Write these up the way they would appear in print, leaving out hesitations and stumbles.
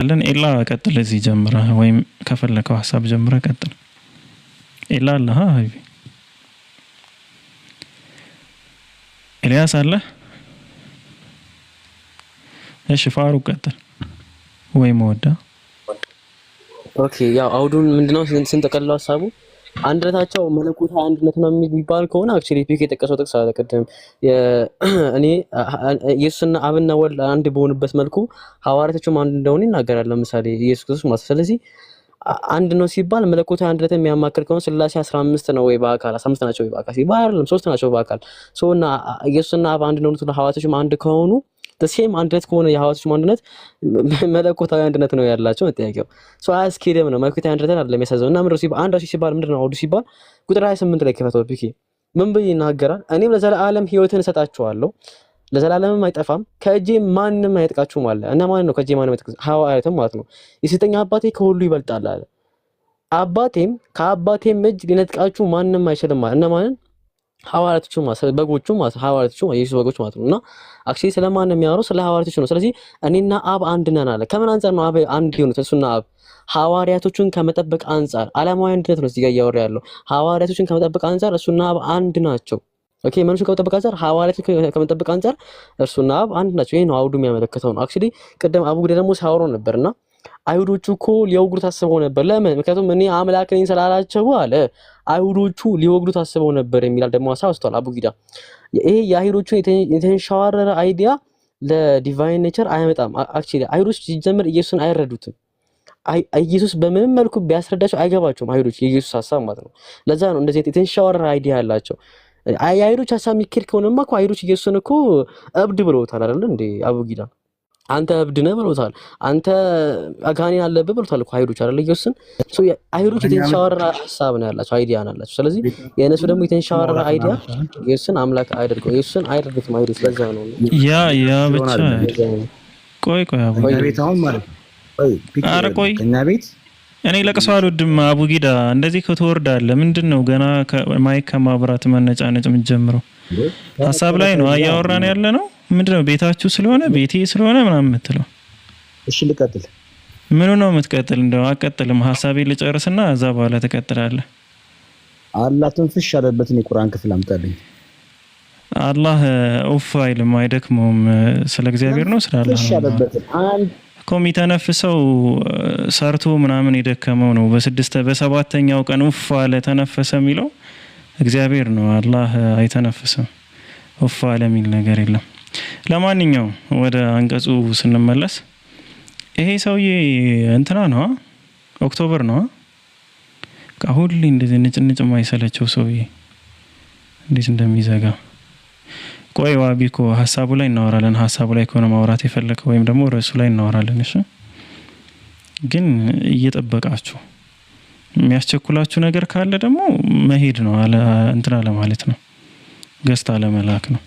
ለን ኤላ ቀጥል እዚህ ጀምረህ ወይም ከፈለከው ሐሳብ ጀምረህ ቀጥል። ኤላ አለ ሀቢቢ ኤልያስ አለ። እሺ ፋሩቅ ቀጥል ወይ መወዳ። ኦኬ ያው አውዱን ምንድነው ስንጠቀልለው ሐሳቡ አንድነታቸው መለኮታዊ አንድነት ነው የሚባል ከሆነ አክቹሊ ፒክ የጠቀሰው ጥቅስ አለ ቅድም እኔ ኢየሱስና አብና ወልድ አንድ በሆኑበት መልኩ ሐዋርያቶቹም አንድ እንደሆኑ ይናገራል። ለምሳሌ ኢየሱስ ክርስቶስ ማለት ስለዚህ አንድ ነው ሲባል መለኮታዊ አንድነት የሚያማክል ከሆነ ስላሴ 15 ነው ወይ በአካል 15 ናቸው ወይ በአካል ሲባል አይደለም 3 ናቸው በአካል ሶና ኢየሱስና አብ አንድ ነው ነው ሐዋርያቶቹም አንድ ከሆኑ ተሴም አንድነት ከሆነ የሐዋርያቶቹም አንድነት መለኮታዊ አንድነት ነው ያላቸው ጥያቄው ሶ አስኪደም ነው መለኮታዊ አንድነት አይደለም የሚያሳዘው እና ምንድነው ሲባል አንድ ሲባል ምንድነው አውዱ ሲባል ቁጥር 28 ላይ ከፈተው ቢኪ ምን ብዬ ይናገራል እኔም ለዘላለም ሕይወትን እሰጣቸዋለሁ ለዘላለምም አይጠፋም ከእጄ ማንንም አይጠቃችሁም አለ እና ማን ነው ከእጄ ማንንም አይጠቃ ሐዋርያትም ማለት ነው የሰጠኝ አባቴ ከሁሉ ይበልጣል አለ አባቴም ከአባቴም እጅ ሊነጥቃችሁ ማንንም አይችልም አለ እና ማንን ሐዋርያቶቹ ማለት በጎቹ ማለት ሐዋርያቶቹ ኢየሱስ በጎቹ ማለት ነውና አክቹሊ ስለማን ነው የሚያወራው ስለ ሐዋርያቶቹ ነው ስለዚህ እኔና አብ አንድ ነን አለ ከምን አንፃር ነው አብ አንድ የሆኑት እሱና አብ ሐዋርያቶቹን ከመጠበቅ አንፃር ዓለማዊ አንድነት ነው እዚህ ጋር እያወራ ያለው ሐዋርያቶቹን ከመጠበቅ አንፃር እሱና አብ አንድ ናቸው ኦኬ መንሱ ከመጠበቅ አንፃር ሐዋርያቶቹን ከመጠበቅ አንፃር እሱና አብ አንድ ናቸው ይሄ ነው አውዱ የሚያመለክተው ነው አክቹሊ ቅድም አቡ ደግሞ ሲያወራው ነበርና አይሁዶቹ እኮ ሊወግሩት አስበው ነበር ለምን ምክንያቱም እኔ አምላክ ነኝ ስላላቸው አለ አይሁዶቹ ሊወግሩት አስበው ነበር የሚላል ደግሞ አሳውስቷል አቡጊዳ ይሄ የአይሁዶቹ የተንሻዋረረ አይዲያ ለዲቫይን ኔቸር አያመጣም አክቹሊ አይሁዶች ሲጀምር ኢየሱስን አይረዱትም ኢየሱስ በምንም መልኩ ቢያስረዳቸው አይገባቸውም አይሁዶች የኢየሱስ ሐሳብ ማለት ነው ለዛ ነው እንደዚህ የተንሻዋረረ አይዲያ ያላቸው አይሁዶች ሐሳብ የሚከር ከሆነማ እኮ አይሁዶች ኢየሱስን እኮ እብድ ብለውታል አይደል እንዴ አቡጊዳ አንተ እብድ ነህ ብለውታል አንተ አጋኔን አለብህ ብለውታል እኮ አይሁዶች አይደል ኢየሱስን ሶ አይሁዶች የተንሻወረረ ሐሳብ ነው ያላቸው አይዲያ ነው ያላቸው ስለዚህ የነሱ ደግሞ የተንሻወረረ አይዲያ ኢየሱስን አምላክ አይደርገው ኢየሱስን አይደርግም አይሁዶች ለዛ ነው ያ ብቻ ቆይ አቡ ቤታውን ማለት አረ ቆይ እኛ ቤት እኔ ለቅሶ አልወድም አቡጊዳ እንደዚህ ከተወርዳለህ ምንድነው ገና ማይክ ከማብራት መነጫነጭ የምትጀምረው ሐሳብ ላይ ነው አያወራን ያለ ነው ምንድነው ቤታችሁ ስለሆነ ቤቴ ስለሆነ ምናምን የምትለው እሺ ልቀጥል ምኑ ነው የምትቀጥል እንደው አቀጥልም ሐሳቤን ልጨርስና እዛ በኋላ ተቀጥላለህ አላህ ትንፍሽ ያለበትን የቁርአን ክፍል አምጣልኝ አላህ ኡፍ አይልም አይደክመውም ስለ እግዚአብሔር ነው ስለ አላህ አንድ ኮሚተነፍሰው ሰርቶ ምናምን የደከመው ነው በሰባተኛው ቀን ኡፍ አለ ተነፈሰ የሚለው እግዚአብሔር ነው አላህ አይተነፍስም ኡፍ አለ የሚል ነገር የለም ለማንኛውም ወደ አንቀጹ ስንመለስ ይሄ ሰውዬ እንትና ነው ኦክቶበር ነው ሁሌ እንደዚህ ንጭንጭ የማይሰለቸው ሰውዬ እንዴት እንደሚዘጋ ቆይ ዋቢኮ ሐሳቡ ላይ እናወራለን ሐሳቡ ላይ ከሆነ ማውራት የፈለከው ወይም ደግሞ ርዕሱ ላይ እናወራለን እሺ ግን እየጠበቃችሁ የሚያስቸኩላችሁ ነገር ካለ ደግሞ መሄድ ነው አለ እንትና ለማለት ነው ገስታ ለመላክ ነው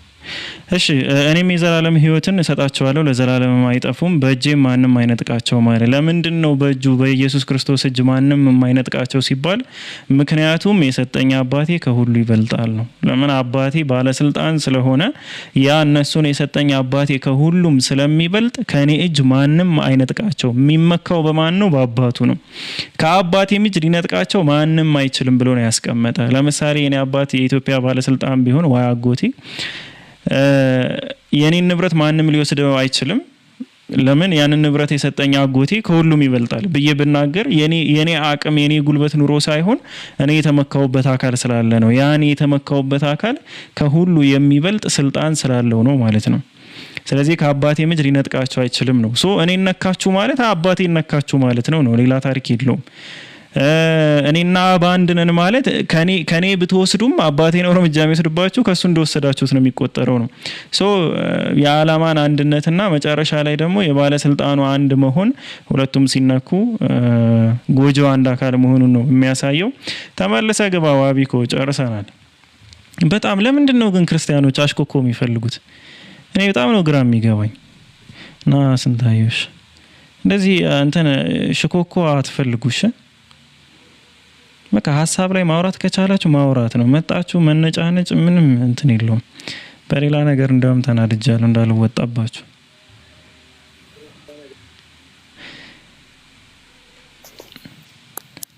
እሺ እኔም የዘላለም ሕይወትን እሰጣቸዋለሁ ለዘላለም አይጠፉም በእጄ ማንንም አይነጥቃቸው ማለት ለምንድን ነው በእጁ በኢየሱስ ክርስቶስ እጅ ማንንም የማይነጥቃቸው ሲባል ምክንያቱም የሰጠኝ አባቴ ከሁሉ ይበልጣል ነው ለምን አባቴ ባለስልጣን ስለሆነ ያ እነሱን የሰጠኝ አባቴ ከሁሉም ስለሚበልጥ ከኔ እጅ ማንንም አይነጥቃቸው የሚመካው በማን ነው በአባቱ ነው ከአባቴ እጅ ሊነጥቃቸው ማንንም አይችልም ብሎ ነው ያስቀመጠ ለምሳሌ የኔ አባቴ የኢትዮጵያ ባለስልጣን ቢሆን ወይ አጎቴ የኔን ንብረት ማንንም ሊወስደው አይችልም ለምን ያንን ንብረት የሰጠኝ አጎቴ ከሁሉም ይበልጣል ብዬ ብናገር የኔ አቅም የኔ ጉልበት ኑሮ ሳይሆን እኔ የተመካውበት አካል ስላለ ነው ያኔ የተመካውበት አካል ከሁሉ የሚበልጥ ስልጣን ስላለው ነው ማለት ነው ስለዚህ ከአባቴ እጅ ሊነጥቃቸው አይችልም ነው ሶ እኔ ነካችሁ ማለት አባቴ ነካችሁ ማለት ነው ሌላ ታሪክ የለውም እኔና ባንድ ነን ማለት ከኔ ብትወስዱም አባቴ ነው እርምጃ የሚወስድባችሁ ከሱ እንደወሰዳችሁት ነው የሚቆጠረው ነው ሶ የዓላማን አንድነትና መጨረሻ ላይ ደግሞ የባለስልጣኑ አንድ መሆን ሁለቱም ሲነኩ ጎጆው አንድ አካል መሆኑን ነው የሚያሳየው ተመለሰ ግባ ዋቢኮ ጨርሰናል በጣም ለምንድን ነው ግን ክርስቲያኖች አሽኮኮ የሚፈልጉት እኔ በጣም ነው ግራ የሚገባኝ እና ስንታዩሽ እንደዚህ እንትን ሽኮኮ አትፈልጉሽ በቃ ሐሳብ ላይ ማውራት ከቻላችሁ ማውራት ነው መጣችሁ መነጫነጭ ምንም እንትን የለውም በሌላ ነገር እንደውም ተናድጃለሁ እንዳልወጣባችሁ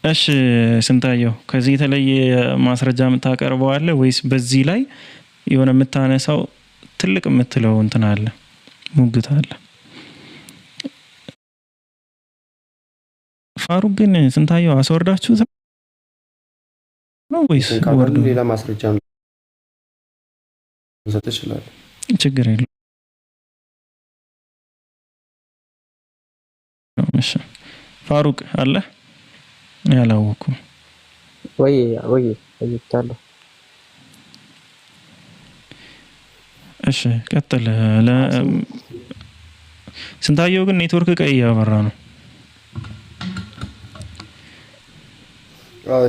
እሺ ስንታየው ከዚህ የተለየ ማስረጃ የምታቀርበው አለ ወይስ በዚህ ላይ የሆነ የምታነሳው ትልቅ የምትለው እንትን አለ ሙግት አለ? ፋሩቅ ግን ስንታየው አስወርዳችሁት ነው ወይስ ወርዶ? ሌላ ማስረጃ መስጠት ይችላል። ችግር የለም። እሺ ፋሩቅ አለ ያላወኩም ወይ ታለው። እሺ ቀጥል። ስንታየው ግን ኔትወርክ ቀይ እያበራ ነው።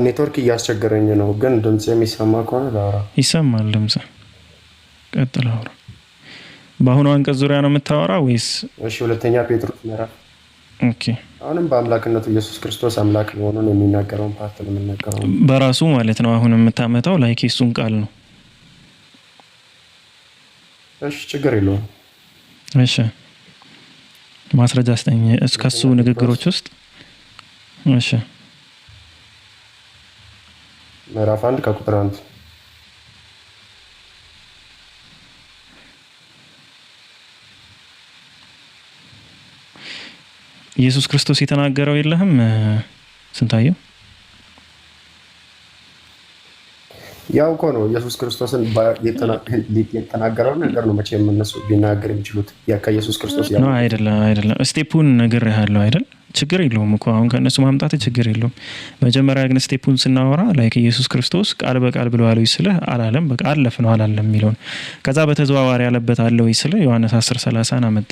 ኔትወርክ እያስቸገረኝ ነው፣ ግን ድምጽ የሚሰማ ከሆነ ላውራ። ይሰማል ድምጽ። ቀጥል አውራ። በአሁኑ አንቀጽ ዙሪያ ነው የምታወራ ወይስ? እሺ ሁለተኛ ጴጥሮስ ምዕራፍ። ኦኬ አሁንም በአምላክነቱ ኢየሱስ ክርስቶስ አምላክ መሆኑን የሚናገረውን ፓርት ነው የምናገረው። በራሱ ማለት ነው አሁን የምታመጣው ላይክ እሱን ቃል ነው። እሺ ችግር የለውም። እሺ ማስረጃ አስጠኝ እስከሱ ንግግሮች ውስጥ። እሺ ምዕራፍ 1 ከቁጥር 1 ኢየሱስ ክርስቶስ የተናገረው የለህም ስንታየው? ያው እኮ ነው ኢየሱስ ክርስቶስን የተናገረው ነገር ነው። መቼም እነሱ ቢናገር የሚችሉት ከኢየሱስ ክርስቶስ ነው አይደለም። ስቴፑን ነግሬሃለሁ አይደል? ችግር የለውም እኮ አሁን ከእነሱ ማምጣት ችግር የለውም። መጀመሪያ ግን ስቴፑን ስናወራ ላይክ ኢየሱስ ክርስቶስ ቃል በቃል ብለዋል ወይ ስልህ አላለም፣ በቃ አለፍ ነው አላለም የሚለውን። ከዛ በተዘዋዋሪ ያለበት አለ ወይ ስልህ ዮሐንስ 10:30 አመጣ።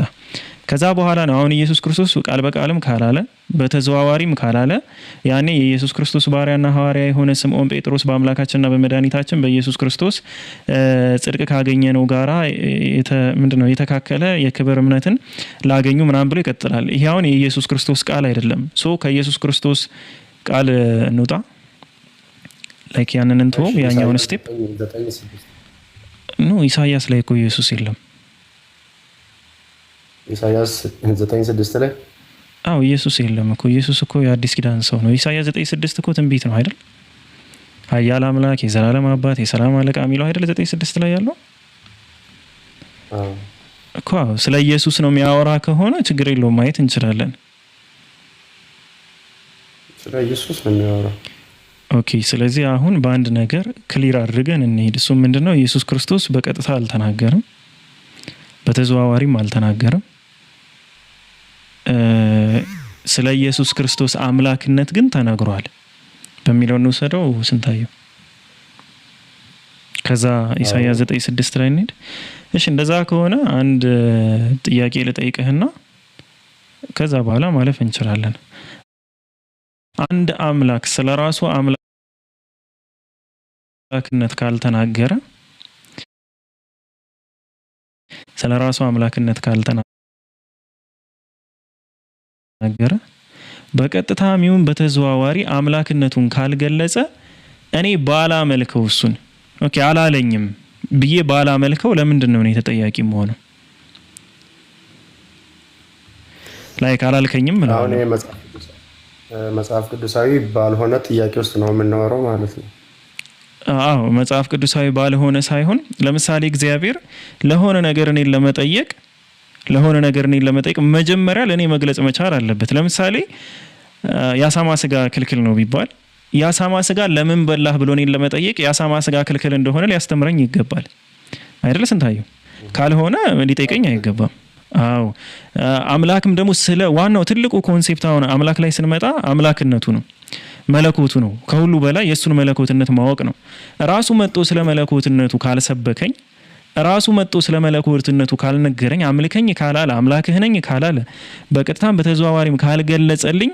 ከዛ በኋላ ነው አሁን ኢየሱስ ክርስቶስ ቃል በቃልም ካላለ በተዘዋዋሪም ካላለ ያኔ የኢየሱስ ክርስቶስ ባሪያና ሐዋርያ የሆነ ስምዖን ጴጥሮስ በአምላካችንና በመድኃኒታችን በኢየሱስ ክርስቶስ ጽድቅ ካገኘ ነው ጋራ ምንድነው የተካከለ የክብር እምነትን ላገኙ ምናምን ብሎ ይቀጥላል። ይሄ አሁን የኢየሱስ ክርስቶስ ቃል አይደለም። ሶ ከኢየሱስ ክርስቶስ ቃል እንውጣ፣ ላይክ ያንን እንቶ ያኛውን ስቴፕ ኖ ኢሳይያስ ላይ እኮ ኢየሱስ የለም። ኢሳይያስ 9:6 ላይ አዎ ኢየሱስ የለም እኮ። ኢየሱስ እኮ የአዲስ ኪዳን ሰው ነው። ኢሳይያስ 9:6 እኮ ትንቢት ነው አይደል? ኃያል አምላክ፣ የዘላለም አባት፣ የሰላም አለቃ የሚለው አይደል 9:6 ላይ ያለው እኮ። ስለ ኢየሱስ ነው የሚያወራ ከሆነ ችግር የለውም ማየት እንችላለን። ስለ ኢየሱስ ነው የሚያወራ። ኦኬ ስለዚህ አሁን በአንድ ነገር ክሊር አድርገን እንሄድ። እሱ ምንድነው? ኢየሱስ ክርስቶስ በቀጥታ አልተናገረም፣ በተዘዋዋሪም አልተናገረም። ስለ ኢየሱስ ክርስቶስ አምላክነት ግን ተናግሯል በሚለው እንውሰደው ስንታየው። ከዛ ኢሳይያስ 9:6 ላይ እንሂድ። እሺ እንደዛ ከሆነ አንድ ጥያቄ ልጠይቅህና ከዛ በኋላ ማለፍ እንችላለን። አንድ አምላክ ስለ ራሱ አምላክነት ካልተናገረ ስለ ራሱ አምላክነት ካልተናገረ በቀጥታም ይሁን በተዘዋዋሪ አምላክነቱን ካልገለጸ እኔ ባላመልከው እሱን ኦኬ አላለኝም ብዬ ባላመልከው ለምንድን ነው እኔ ተጠያቂ የምሆነው? ላይክ አላልከኝም ማለት ነው። አሁን መጽሐፍ ቅዱሳዊ ባልሆነ ጥያቄ ውስጥ ነው የምናወራው ማለት ነው። አዎ መጽሐፍ ቅዱሳዊ ባልሆነ ሳይሆን ለምሳሌ እግዚአብሔር ለሆነ ነገር እኔን ለመጠየቅ መጀመሪያ ለኔ መግለጽ መቻል አለበት። ለምሳሌ ያሳማ ስጋ ክልክል ነው ቢባል ያሳማ ስጋ ለምን በላህ ብሎ እኔን ለመጠየቅ ያሳማ ስጋ ክልክል እንደሆነ ሊያስተምረኝ ይገባል አይደል ስንታየው? ካልሆነ ሊጠይቀኝ አይገባም። አዎ አምላክም ደግሞ ስለ ዋናው ትልቁ ኮንሴፕት አሁን አምላክ ላይ ስንመጣ አምላክነቱ ነው፣ መለኮቱ ነው። ከሁሉ በላይ የሱን መለኮትነት ማወቅ ነው። ራሱ መጥቶ ስለ መለኮትነቱ ካልሰበከኝ፣ ራሱ መጥቶ ስለ መለኮትነቱ ካልነገረኝ፣ አምልከኝ ካላለ፣ አምላክህ ነኝ ካላለ፣ በቀጥታም በተዘዋዋሪም ካልገለጸልኝ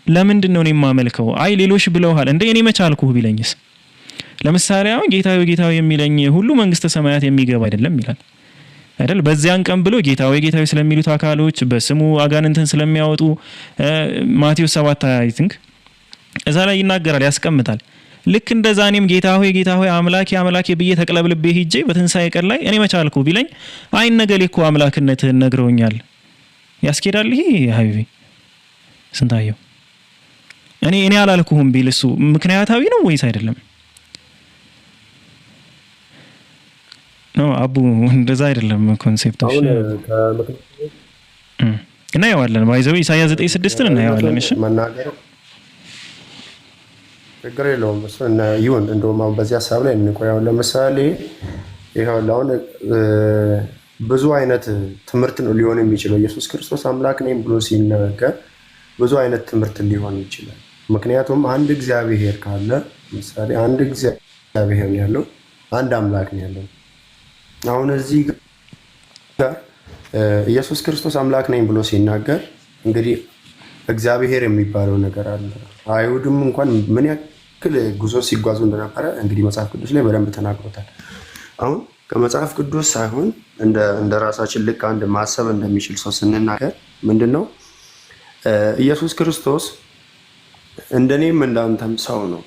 ለምንድን ነው እኔ የማመልከው? አይ ሌሎች ብለውሃል እንደ እኔ መቻልኩህ ቢለኝስ? ለምሳሌ አሁን ጌታዊ ጌታዊ የሚለኝ ሁሉ መንግስተ ሰማያት የሚገባ አይደለም ይላል አይደል? በዚያን ቀን ብሎ ጌታዊ ጌታዊ ስለሚሉት አካሎች በስሙ አጋንንትን ስለሚያወጡ ማቴዎስ 7 አይ ቲንክ እዛ ላይ ይናገራል፣ ያስቀምጣል። ልክ እንደዛ እኔም ጌታ ሆይ አምላኬ አምላኬ ብዬ ተቅለብልቤ ሂጄ በትንሳኤ ቀን ላይ እኔ መቻልኩ ቢለኝ አይ ነገሌ እኮ አምላክነትህን ነግረውኛል ያስኬዳል? ይሄ ሀቢቢ ስንታየው እኔ አላልኩህም ቢል እሱ ምክንያታዊ ነው ወይስ አይደለም? ነው አቡ እንደዛ አይደለም ኮንሴፕቶች እናየዋለን። ባይዘው ኢሳይያስ 9:6 እናየዋለን። እሺ መናገር ችግር የለውም እሱ እና ይሁን። እንደውም አሁን በዚህ ሀሳብ ላይ እንቆያው። ለምሳሌ ይሄው አሁን ብዙ አይነት ትምህርት ነው ሊሆን የሚችለው። ኢየሱስ ክርስቶስ አምላክ ነኝ ብሎ ሲናገር ብዙ አይነት ትምህርት ሊሆን ይችላል። ምክንያቱም አንድ እግዚአብሔር ካለ ለምሳሌ አንድ እግዚአብሔር ነው ያለው፣ አንድ አምላክ ነው ያለው። አሁን እዚህ ጋር ኢየሱስ ክርስቶስ አምላክ ነኝ ብሎ ሲናገር እንግዲህ እግዚአብሔር የሚባለው ነገር አለ። አይሁድም እንኳን ምን ያክል ጉዞ ሲጓዙ እንደነበረ እንግዲህ መጽሐፍ ቅዱስ ላይ በደንብ ተናግሮታል። አሁን ከመጽሐፍ ቅዱስ ሳይሆን እንደ ራሳችን ልክ አንድ ማሰብ እንደሚችል ሰው ስንናገር ምንድነው ኢየሱስ ክርስቶስ እንደኔም እንዳንተም ሰው ነው።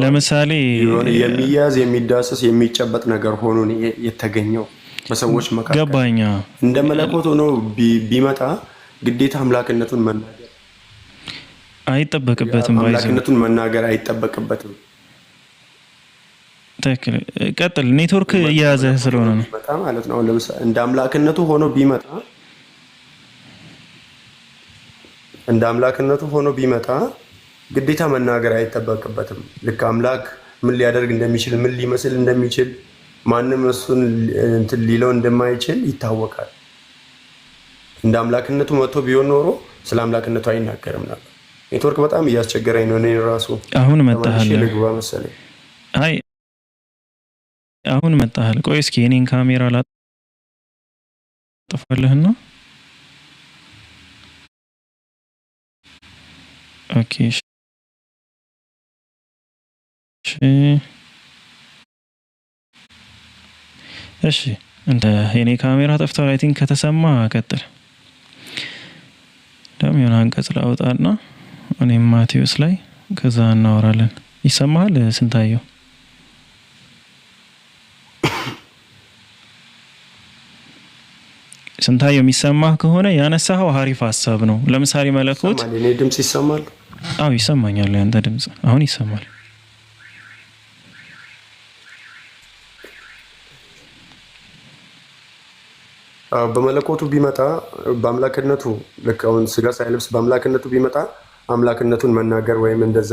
ለምሳሌ የሚያዝ የሚዳሰስ የሚጨበጥ ነገር ሆኖ የተገኘው በሰዎች መካከል ገባኛ። እንደ መለኮት ሆኖ ቢመጣ ግዴታ አምላክነቱን መናገር አይጠበቅበትም። አምላክነቱን መናገር አይጠበቅበትም። ትክክል። ቀጥል። ኔትወርክ እየያዘ ስለሆነ ነው ማለት ነው። ለምሳሌ እንደ አምላክነቱ ሆኖ ቢመጣ ግዴታ መናገር አይጠበቅበትም። ልክ አምላክ ምን ሊያደርግ እንደሚችል ምን ሊመስል እንደሚችል ማንም እሱን እንትን ሊለው እንደማይችል ይታወቃል። እንደ አምላክነቱ መጥቶ ቢሆን ኖሮ ስለ አምላክነቱ አይናገርም ነበር። ኔትወርክ በጣም እያስቸገረኝ ነው። እኔ ራሱ አሁን መጣሃል ልግባ መሰለኝ። አይ አሁን መጣሃል። ቆይ እስኪ የኔን ካሜራ ላጥፋልህና ኦኬ እሺ እንደ የኔ ካሜራ ጠፍቷል። አይ ቲንክ ከተሰማ ቀጥል። ደም የሆነ አንቀጽ ላውጣና እኔም ማቴዎስ ላይ ከዛ እናወራለን። ይሰማሃል ስንታየው? ስንታየው የሚሰማህ ከሆነ ያነሳኸው አሪፍ ሀሳብ ነው። ለምሳሌ መለኮት እኔ ድምጽ ይሰማል? አዎ ይሰማኛል። ያንተ ድምጽ አሁን ይሰማል። በመለኮቱ ቢመጣ በአምላክነቱ ልክ አሁን ስጋ ሳይለብስ በአምላክነቱ ቢመጣ አምላክነቱን መናገር ወይም እንደዛ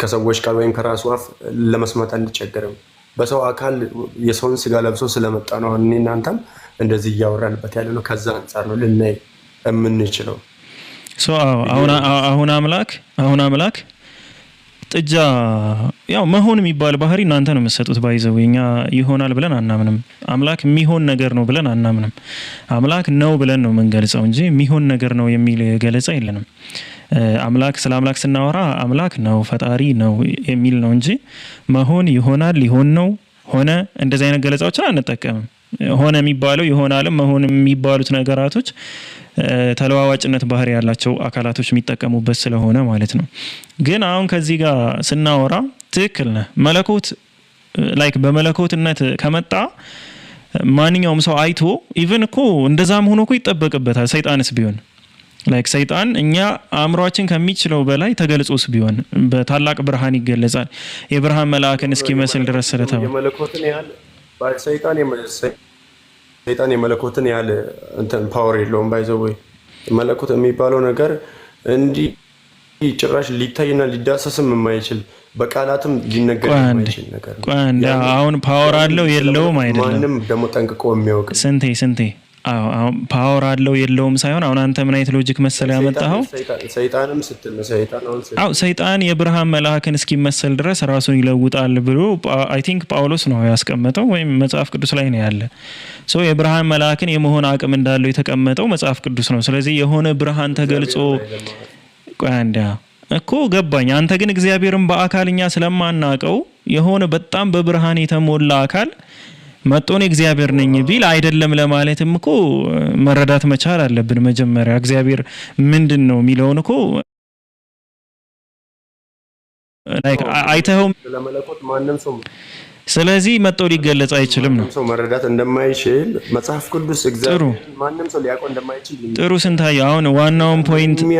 ከሰዎች ቃል ወይም ከራሱ አፍ ለመስማት አንቸገርም። በሰው አካል የሰውን ስጋ ለብሶ ስለመጣ ነው እኔ እናንተም እንደዚህ እያወራንበት ያለ ነው። ከዛ አንጻር ነው ልናይ የምንችለው። አሁን አምላክ ጥጃ ያው መሆን የሚባል ባህሪ እናንተ ነው የምትሰጡት። ባይዘው እኛ ይሆናል ብለን አናምንም። አምላክ የሚሆን ነገር ነው ብለን አናምንም። አምላክ ነው ብለን ነው የምንገልጸው እንጂ የሚሆን ነገር ነው የሚል ገለጻ የለንም። ስለ አምላክ ስናወራ አምላክ ነው ፈጣሪ ነው የሚል ነው እንጂ መሆን ይሆናል ሊሆን ነው ሆነ እንደዚህ አይነት ገለጻዎችን አንጠቀምም። ሆነ የሚባለው ይሆናልም መሆን የሚባሉት ነገራቶች ተለዋዋጭነት ባህሪ ያላቸው አካላቶች የሚጠቀሙበት ስለሆነ ማለት ነው። ግን አሁን ከዚህ ጋር ስናወራ ትክክል ነህ። መለኮት ላይክ በመለኮትነት ከመጣ ማንኛውም ሰው አይቶ ኢቭን እኮ እንደዛም ሆኖ እኮ ይጠበቅበታል። ሰይጣንስ ቢሆን ላይክ ሰይጣን እኛ አእምሯችን ከሚችለው በላይ ተገልጾስ ቢሆን በታላቅ ብርሃን ይገለጻል። የብርሃን መልአክን እስኪመስል ድረስ ስለተባለ የመለኮትን ያህል ሰይጣን የመለኮትን ያህል እንትን ፓወር የለውም። ባይዘው ወይ መለኮት የሚባለው ነገር እንዲህ ጭራሽ ሊታይና ሊዳሰስም የማይችል በቃላትም ሊነገር የማይችል ነገር ነው። አሁን ፓወር አለው የለውም አይደለም። ማንም ደግሞ ጠንቅቆ የሚያውቅ ስንቴ አሁን ፓወር አለው የለውም ሳይሆን አሁን አንተ ምን አይነት ሎጂክ መሰለ ያመጣኸው? ሰይጣንም ስትል ሰይጣን የብርሃን መልአክን እስኪመሰል ድረስ ራሱን ይለውጣል ብሎ አይ ቲንክ ጳውሎስ ነው ያስቀመጠው ወይም መጽሐፍ ቅዱስ ላይ ነው ያለ። የብርሃን መልአክን የመሆን አቅም እንዳለው የተቀመጠው መጽሐፍ ቅዱስ ነው። ስለዚህ የሆነ ብርሃን ተገልጾ እኮ ገባኝ። አንተ ግን እግዚአብሔርን በአካልኛ ስለማናቀው የሆነ በጣም በብርሃን የተሞላ አካል መጥቶን እግዚአብሔር ነኝ ቢል አይደለም ለማለትም እኮ መረዳት መቻል አለብን። መጀመሪያ እግዚአብሔር ምንድን ነው የሚለውን እኮ ላይክ አይተኸው ስለዚህ መጥቶ ሊገለጽ አይችልም ነው። ማንም ሰው መረዳት እንደማይችል መጽሐፍ ቅዱስ እግዚአብሔር ማንም ሰው ሊያውቀው እንደማይችል ጥሩ ስንታየው አሁን ዋናውን ፖይንት ምንም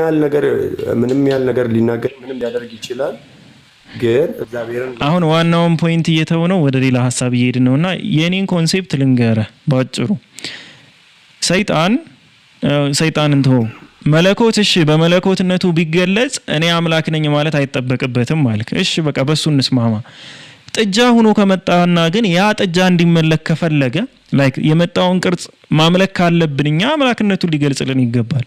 ያህል ነገር ሊናገር ምንም ሊያደርግ ይችላል። ግን እግዚአብሔርን አሁን ዋናውን ፖይንት እየተው ነው ወደ ሌላ ሐሳብ እየሄድን ነውና የኔን ኮንሴፕት ልንገርህ ባጭሩ። ሰይጣንን ተው መለኮት እሺ በመለኮትነቱ ቢገለጽ እኔ አምላክ ነኝ ማለት አይጠበቅበትም ማለት እሺ በቃ በሱ እንስማማ። ጥጃ ሆኖ ከመጣና ግን ያ ጥጃ እንዲመለክ ከፈለገ ላይክ የመጣውን ቅርጽ ማምለክ ካለብን እኛ አምላክነቱን ሊገልጽልን ይገባል።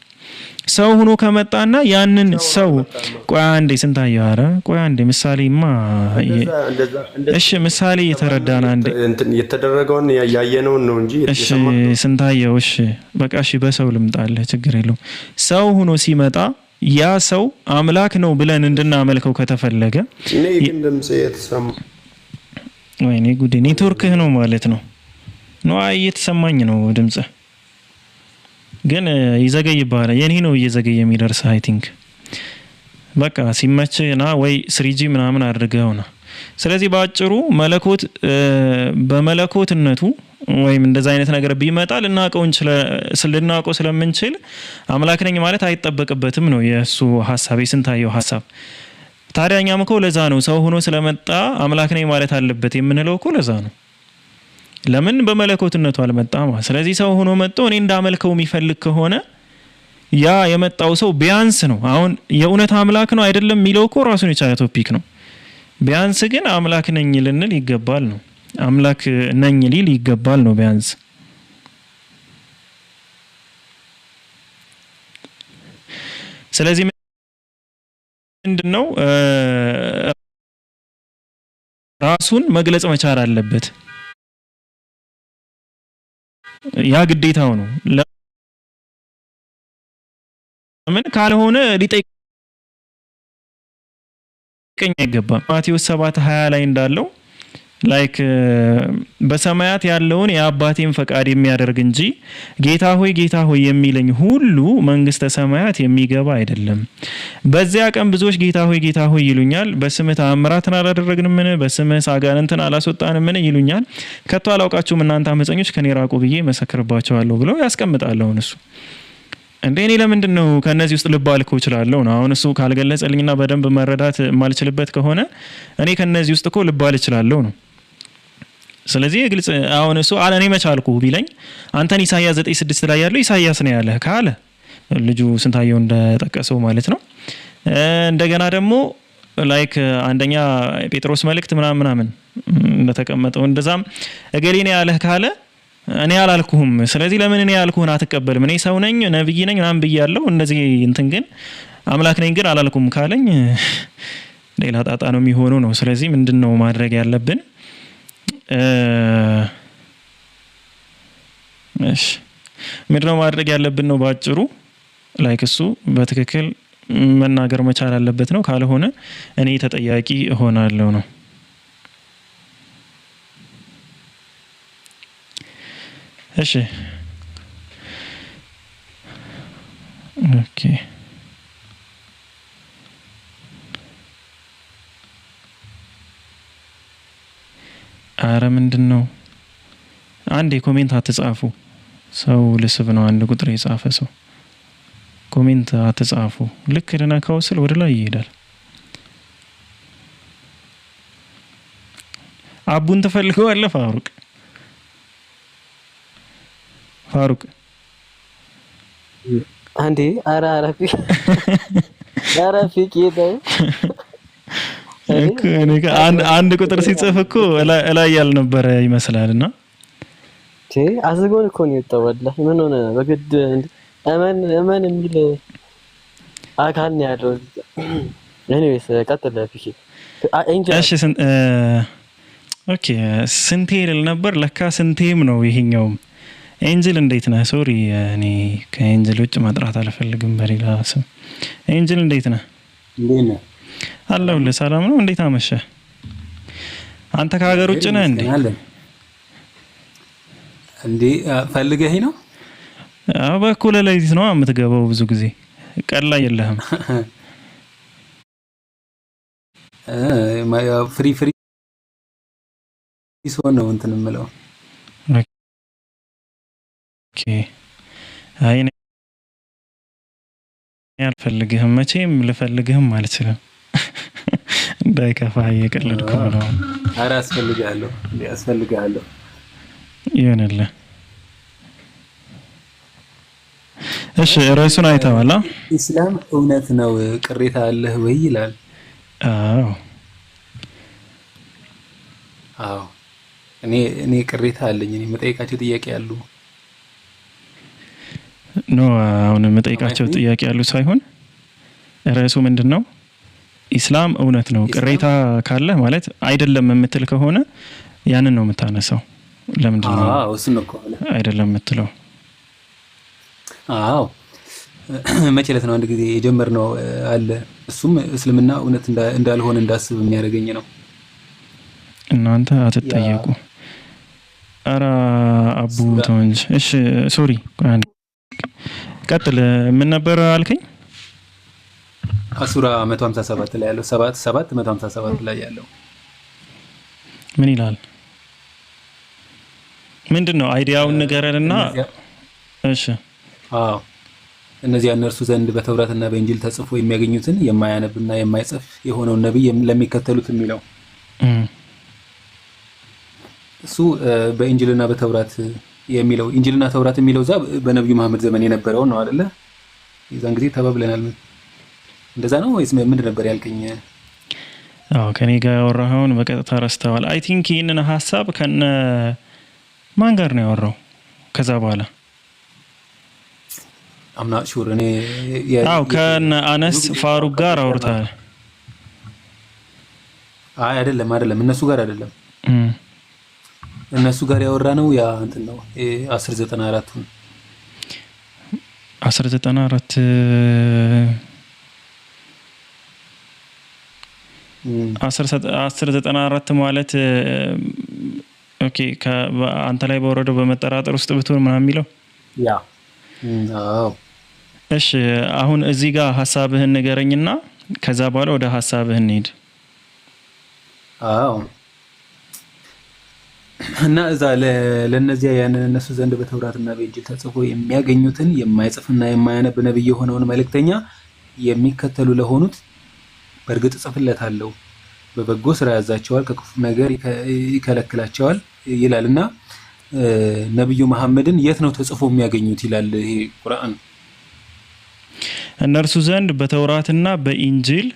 ሰው ሆኖ ከመጣና ያንን ሰው ቆይ አንዴ ስንታየው አረ ቆይ አንዴ ምሳሌማ እሺ ምሳሌ የተረዳና አንዴ የተደረገውን ያየነውን ነው እንጂ እሺ ስንታየው እሺ በቃ እሺ በሰው ልምጣለ ችግር የለውም። ሰው ሆኖ ሲመጣ ያ ሰው አምላክ ነው ብለን እንድናመልከው ከተፈለገ እኔ ግን ድምጽ የተሰማ ወይኔ ጉዴ ኔትወርክህ ነው ማለት ነው። እየተሰማኝ ነው ድምጽ ግን ይዘገይባል። የኔ ነው እየዘገየ የሚደርስ አይ ቲንክ በቃ ሲመችና ወይ 3G ምናምን አድርገውና ስለዚህ ባጭሩ መለኮት በመለኮትነቱ ወይም እንደዛ አይነት ነገር ቢመጣ ልናውቀው ስለምንችል አምላክ ነኝ ማለት አይጠበቅበትም ነው የሱ ሐሳብ የስንታየው ሐሳብ። ታዲያ እኛም እኮ ለዛ ነው ሰው ሆኖ ስለመጣ አምላክ ነኝ ማለት አለበት የምንለው እኮ ለዛ ነው። ለምን በመለኮትነቱ አልመጣም። ስለዚህ ሰው ሆኖ መጥቶ እኔ እንዳመልከው የሚፈልግ ከሆነ ያ የመጣው ሰው ቢያንስ ነው አሁን የእውነት አምላክ ነው አይደለም የሚለው እኮ ራሱን የቻለ ቶፒክ ነው። ቢያንስ ግን አምላክ ነኝ ልንል ይገባል ነው። አምላክ ነኝ ሊል ይገባል ነው ቢያንስ። ስለዚህ ምንድነው ራሱን መግለጽ መቻል አለበት። ያ ግዴታው ነው። ለምን ካልሆነ ሊጠይቀኝ አይገባም። ማቴዎስ 7:20 ላይ እንዳለው ላይክ በሰማያት ያለውን የአባቴን ፈቃድ የሚያደርግ እንጂ ጌታ ሆይ የሚለኝ ሁሉ መንግስተ ሰማያት የሚገባ አይደለም። በዚያ ቀን ብዙዎች ጌታ ሆይ ይሉኛል፣ በስምህ ተአምራትን አላደረግንምን? በስምህ አጋንንትን አላስወጣንምን? ይሉኛል። ከቶ አላውቃችሁም እናንተ አመፀኞች ከኔ ራቁ ብዬ መሰክርባቸዋለሁ ብለው ያስቀምጣል። አሁን እሱ እንዴ እኔ ለምንድን ነው ከነዚህ ውስጥ ልባልከው እችላለሁ ነው። አሁን እሱ ካልገለጸልኝና በደንብ መረዳት የማልችልበት ከሆነ እኔ ከነዚህ ውስጥ እኮ ልባል እችላለሁ ነው። ስለዚህ ግልጽ አሁን እሱ አለ እኔ መቻልኩ ቢለኝ አንተን ኢሳይያስ 9:6 ላይ ያለው ኢሳይያስ ነው ያለህ ካለ ልጁ ስንታየው እንደጠቀሰው ማለት ነው። እንደገና ደግሞ ላይክ አንደኛ ጴጥሮስ መልእክት ምናምን እንደተቀመጠው እንደዛም እገሌ ነው ያለህ ካለ እኔ አላልኩህም። ስለዚህ ለምን እኔ ያልኩህን አትቀበልም? እኔ ሰው ነኝ ነብይ ነኝ ምናምን ብያለሁ እንደዚህ እንትን ግን አምላክ ነኝ ግን አላልኩም ካለኝ ሌላ ጣጣ ነው የሚሆነው ነው። ስለዚህ ምንድነው ማድረግ ያለብን? እሺ ምንድነው ማድረግ ያለብን ነው ባጭሩ። ላይክ እሱ በትክክል መናገር መቻል አለበት ነው። ካልሆነ እኔ ተጠያቂ እሆናለሁ ነው። እሺ ኦኬ አረ ምንድነው አንዴ ኮሜንት አትጻፉ። ሰው ልስብ ነው አንድ ቁጥር የጻፈ ሰው ኮሜንት አትጻፉ። ልክ ልነካው ስል ወደ ላይ ይሄዳል። አቡን ተፈልገዋለህ ፋሩቅ አንዴ አራራፊ ነው አንድ ቁጥር ሲጽፍ እኮ ላይ ያልነበረ ይመስላልና አዝጎን እኮ ነው የወጣው። ምን ሆነ በግድ እመን የሚል አካል ነው ያለው። ኤኒዌይስ ቀጥል ፊኪ እሺ ኦኬ ስንቴ ልል ነበር ለካ ስንቴም ነው ይሄኛውም። ኤንጅል እንዴት ነህ? ሶሪ እኔ ከኤንጅል ውጭ ማጥራት አልፈልግም በሌላ ስም። ኤንጅል እንዴት ነህ? እንዴት ነህ? አለሁልህ። ሰላም ነው? እንዴት አመሸህ? አንተ ከሀገር ውጭ ነህ እንዴ? እንዴ ፈልገህ ነው? በኩል ሌሊት ነው የምትገባው ብዙ ጊዜ ቀን ላይ የለህም። ፍሪ ሲሆን ነው እንትን የምለው። ኦኬ አይ እኔ አልፈልግህም፣ መቼም ልፈልግህም አልችልም። እንዳይከፋ እየቀለድኩ ነው። ኧረ አስፈልግሃለሁ ይሆንልህ። እሺ ርዕሱን አይተዋል? ኢስላም እውነት ነው ቅሬታ አለህ ወይ ይላል። አዎ እኔ ቅሬታ አለኝ። እኔ የምጠይቃቸው ጥያቄ አሉ። ኖ አሁን የምጠይቃቸው ጥያቄ አሉ ሳይሆን ርዕሱ ምንድን ነው? ኢስላም እውነት ነው ቅሬታ ካለ ማለት አይደለም የምትል ከሆነ ያንን ነው የምታነሳው። ለምንድን ነው እሱን ነው አይደለም የምትለው? አዎ መቼ ዕለት ነው አንድ ጊዜ የጀመርነው አለ። እሱም እስልምና እውነት እንዳልሆነ እንዳስብ የሚያደርገኝ ነው። እናንተ አትጠየቁ። ኧረ አቡ ተው እንጂ። እሺ ሶሪ ቀጥል። ምን ነበር አልከኝ? ሱራ 157 ላይ ያለው 157 ላይ ያለው ምን ይላል? ምንድነው አይዲያውን ንገረንና። እሺ አዎ እነዚያ እነርሱ ዘንድ በተውራትና በእንጂል ተጽፎ የሚያገኙትን የማያነብና የማይጽፍ የሆነውን ነብይ ለሚከተሉት የሚለው እሱ በእንጂልና በተውራት የሚለው እንጂልና ተውራት የሚለው እዛ በነብዩ መሐመድ ዘመን የነበረው ነው አይደለ? የዛን ጊዜ ተባብለናል። እንደዛ ነው ወይስ ምንድን ነበር ያልከኝ? አዎ ከኔ ጋር ያወራኸውን በቀጥታ ረስተዋል። አይ ቲንክ ይህንን ሀሳብ ከነ ማን ጋር ነው ያወራው? ከዛ በኋላ አምና ሹር እኔ ከነ አነስ ፋሩቅ ጋር አውርተሃል? አይ አይደለም እነሱ ጋር አይደለም። እነሱ ጋር ያወራ ነው ያ እንትን ነው 1094 1094 ማለት ኦኬ አንተ ላይ በወረደው በመጠራጠር ውስጥ ብትሆን ምናምን የሚለው ያ አዎ። እሺ አሁን እዚህ ጋር ሐሳብህን ንገረኝና ከዛ በኋላ ወደ ሐሳብህ እንሂድ። አዎ እና እዛ ለነዚያ ያንን እነሱ ዘንድ በተውራትና በእንጂል ተጽፎ የሚያገኙትን የማይጽፍና የማያነብ ነብይ የሆነውን መልእክተኛ የሚከተሉ ለሆኑት በእርግጥ ጽፍለታለሁ፣ በበጎ ስራ ያዛቸዋል፣ ከክፉ ነገር ይከለክላቸዋል ይላልና ነብዩ መሐመድን የት ነው ተጽፎ የሚያገኙት ይላል ይሄ ቁርአን። እነርሱ ዘንድ በተውራትና በእንጂል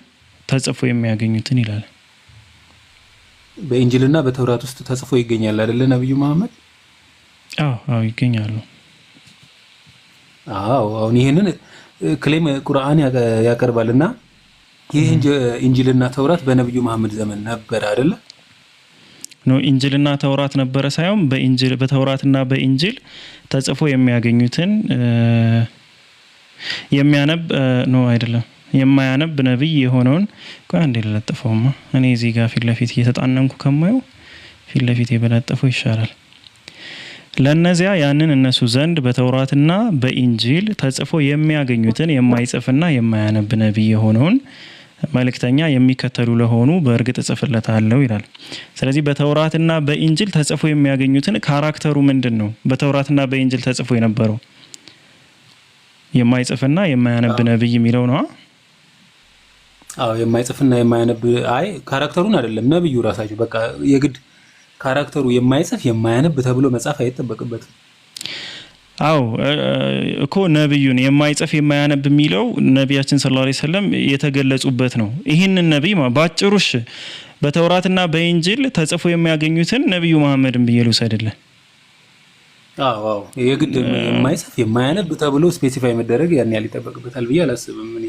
ተጽፎ የሚያገኙትን ይላል። በእንጂልና በተውራት ውስጥ ተጽፎ ይገኛል አይደለ ነብዩ መሐመድ? አዎ ይገኛሉ። አዎ አሁን ይሄንን ክሌም ቁርአን ያቀርባልና ይህ እንጂልና ተውራት በነብዩ መሐመድ ዘመን ነበር አይደለ? ነው እንጂልና ተውራት ነበረ ሳይሆን በተውራትና በእንጂል ተጽፎ የሚያገኙትን የሚያነብ ነው አይደለም፣ የማያነብ ነብይ የሆነውን ቆይ አንዴ ልለጥፈውማ። እኔ እዚህ ጋር ፊት ለፊት እየተጣነንኩ ከማየው ፊት ለፊት የበለጠፈው ይሻላል። ለነዚያ ያንን እነሱ ዘንድ በተውራትና በእንጂል ተጽፎ የሚያገኙትን የማይጽፍና የማያነብ ነብይ የሆነውን መልእክተኛ የሚከተሉ ለሆኑ በእርግጥ እጽፍለታለሁ ይላል። ስለዚህ በተውራትና በእንጂል ተጽፎ የሚያገኙትን ካራክተሩ ምንድን ነው? በተውራትና በእንጂል ተጽፎ የነበረው የማይጽፍና የማያነብ ነብይ የሚለው ነው። አዎ የማይጽፍና የማያነብ ካራክተሩን አይደለም ነብዩ ራሳቸው በቃ የግድ ካራክተሩ የማይጽፍ የማያነብ ተብሎ መጻፍ አይተበቅበትም። አዎ እኮ ነብዩን የማይጽፍ የማያነብ የሚለው ነቢያችን ሰለላሁ ዐለይሂ ወሰለም የተገለጹበት ነው። ይህንን ነብይ ባጭሩሽ በተውራትና በእንጂል ተጽፎ የሚያገኙትን ነብዩ መሐመድን ብዬ ልውሰድልህ። አዎ የግድ የማይጽፍ የማያነብ ተብሎ ስፔሲፋይ መደረግ ያን ያህል ይጠበቅበታል ብዬ አላስብም እኔ።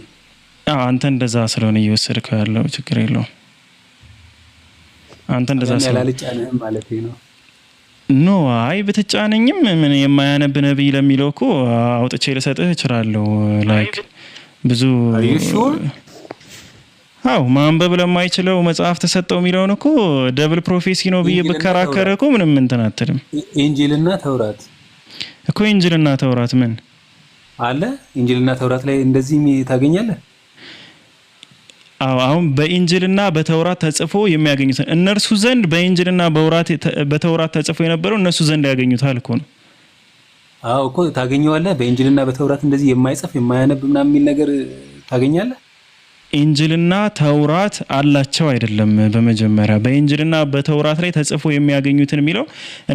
አንተ እንደዛ ስለሆነ እየወሰድከው ያለው ችግር የለውም። አንተ እንደዛ ያላልጫነህም ማለት ነው። ኖ አይ ብትጫነኝም ምን የማያነብ ነብይ ለሚለው እኮ አውጥቼ ልሰጥህ እችላለሁ። ላይክ ብዙ ማንበብ ለማይችለው መጽሐፍ ተሰጠው የሚለውን እኮ ደብል ፕሮፌሲ ነው ብዬ ብከራከረ እኮ ምንም እንትን አትልም። ኢንጂልና ተውራት እኮ ኢንጂልና ተውራት ምን አለ? ኢንጂልና ተውራት ላይ እንደዚህ ታገኛለህ? አሁን በኢንጅልና በተውራት ተጽፎ የሚያገኙት እነርሱ ዘንድ በኢንጅልና በተውራት ተጽፎ የነበረው እነሱ ዘንድ ያገኙታል እኮ ነው። አዎ እኮ ታገኘዋለህ። በኢንጅልና በተውራት እንደዚህ የማይጽፍ የማያነብ ምናምን የሚል ነገር ታገኛለህ። ኢንጅልና ተውራት አላቸው አይደለም። በመጀመሪያ በኢንጅልና በተውራት ላይ ተጽፎ የሚያገኙትን የሚለው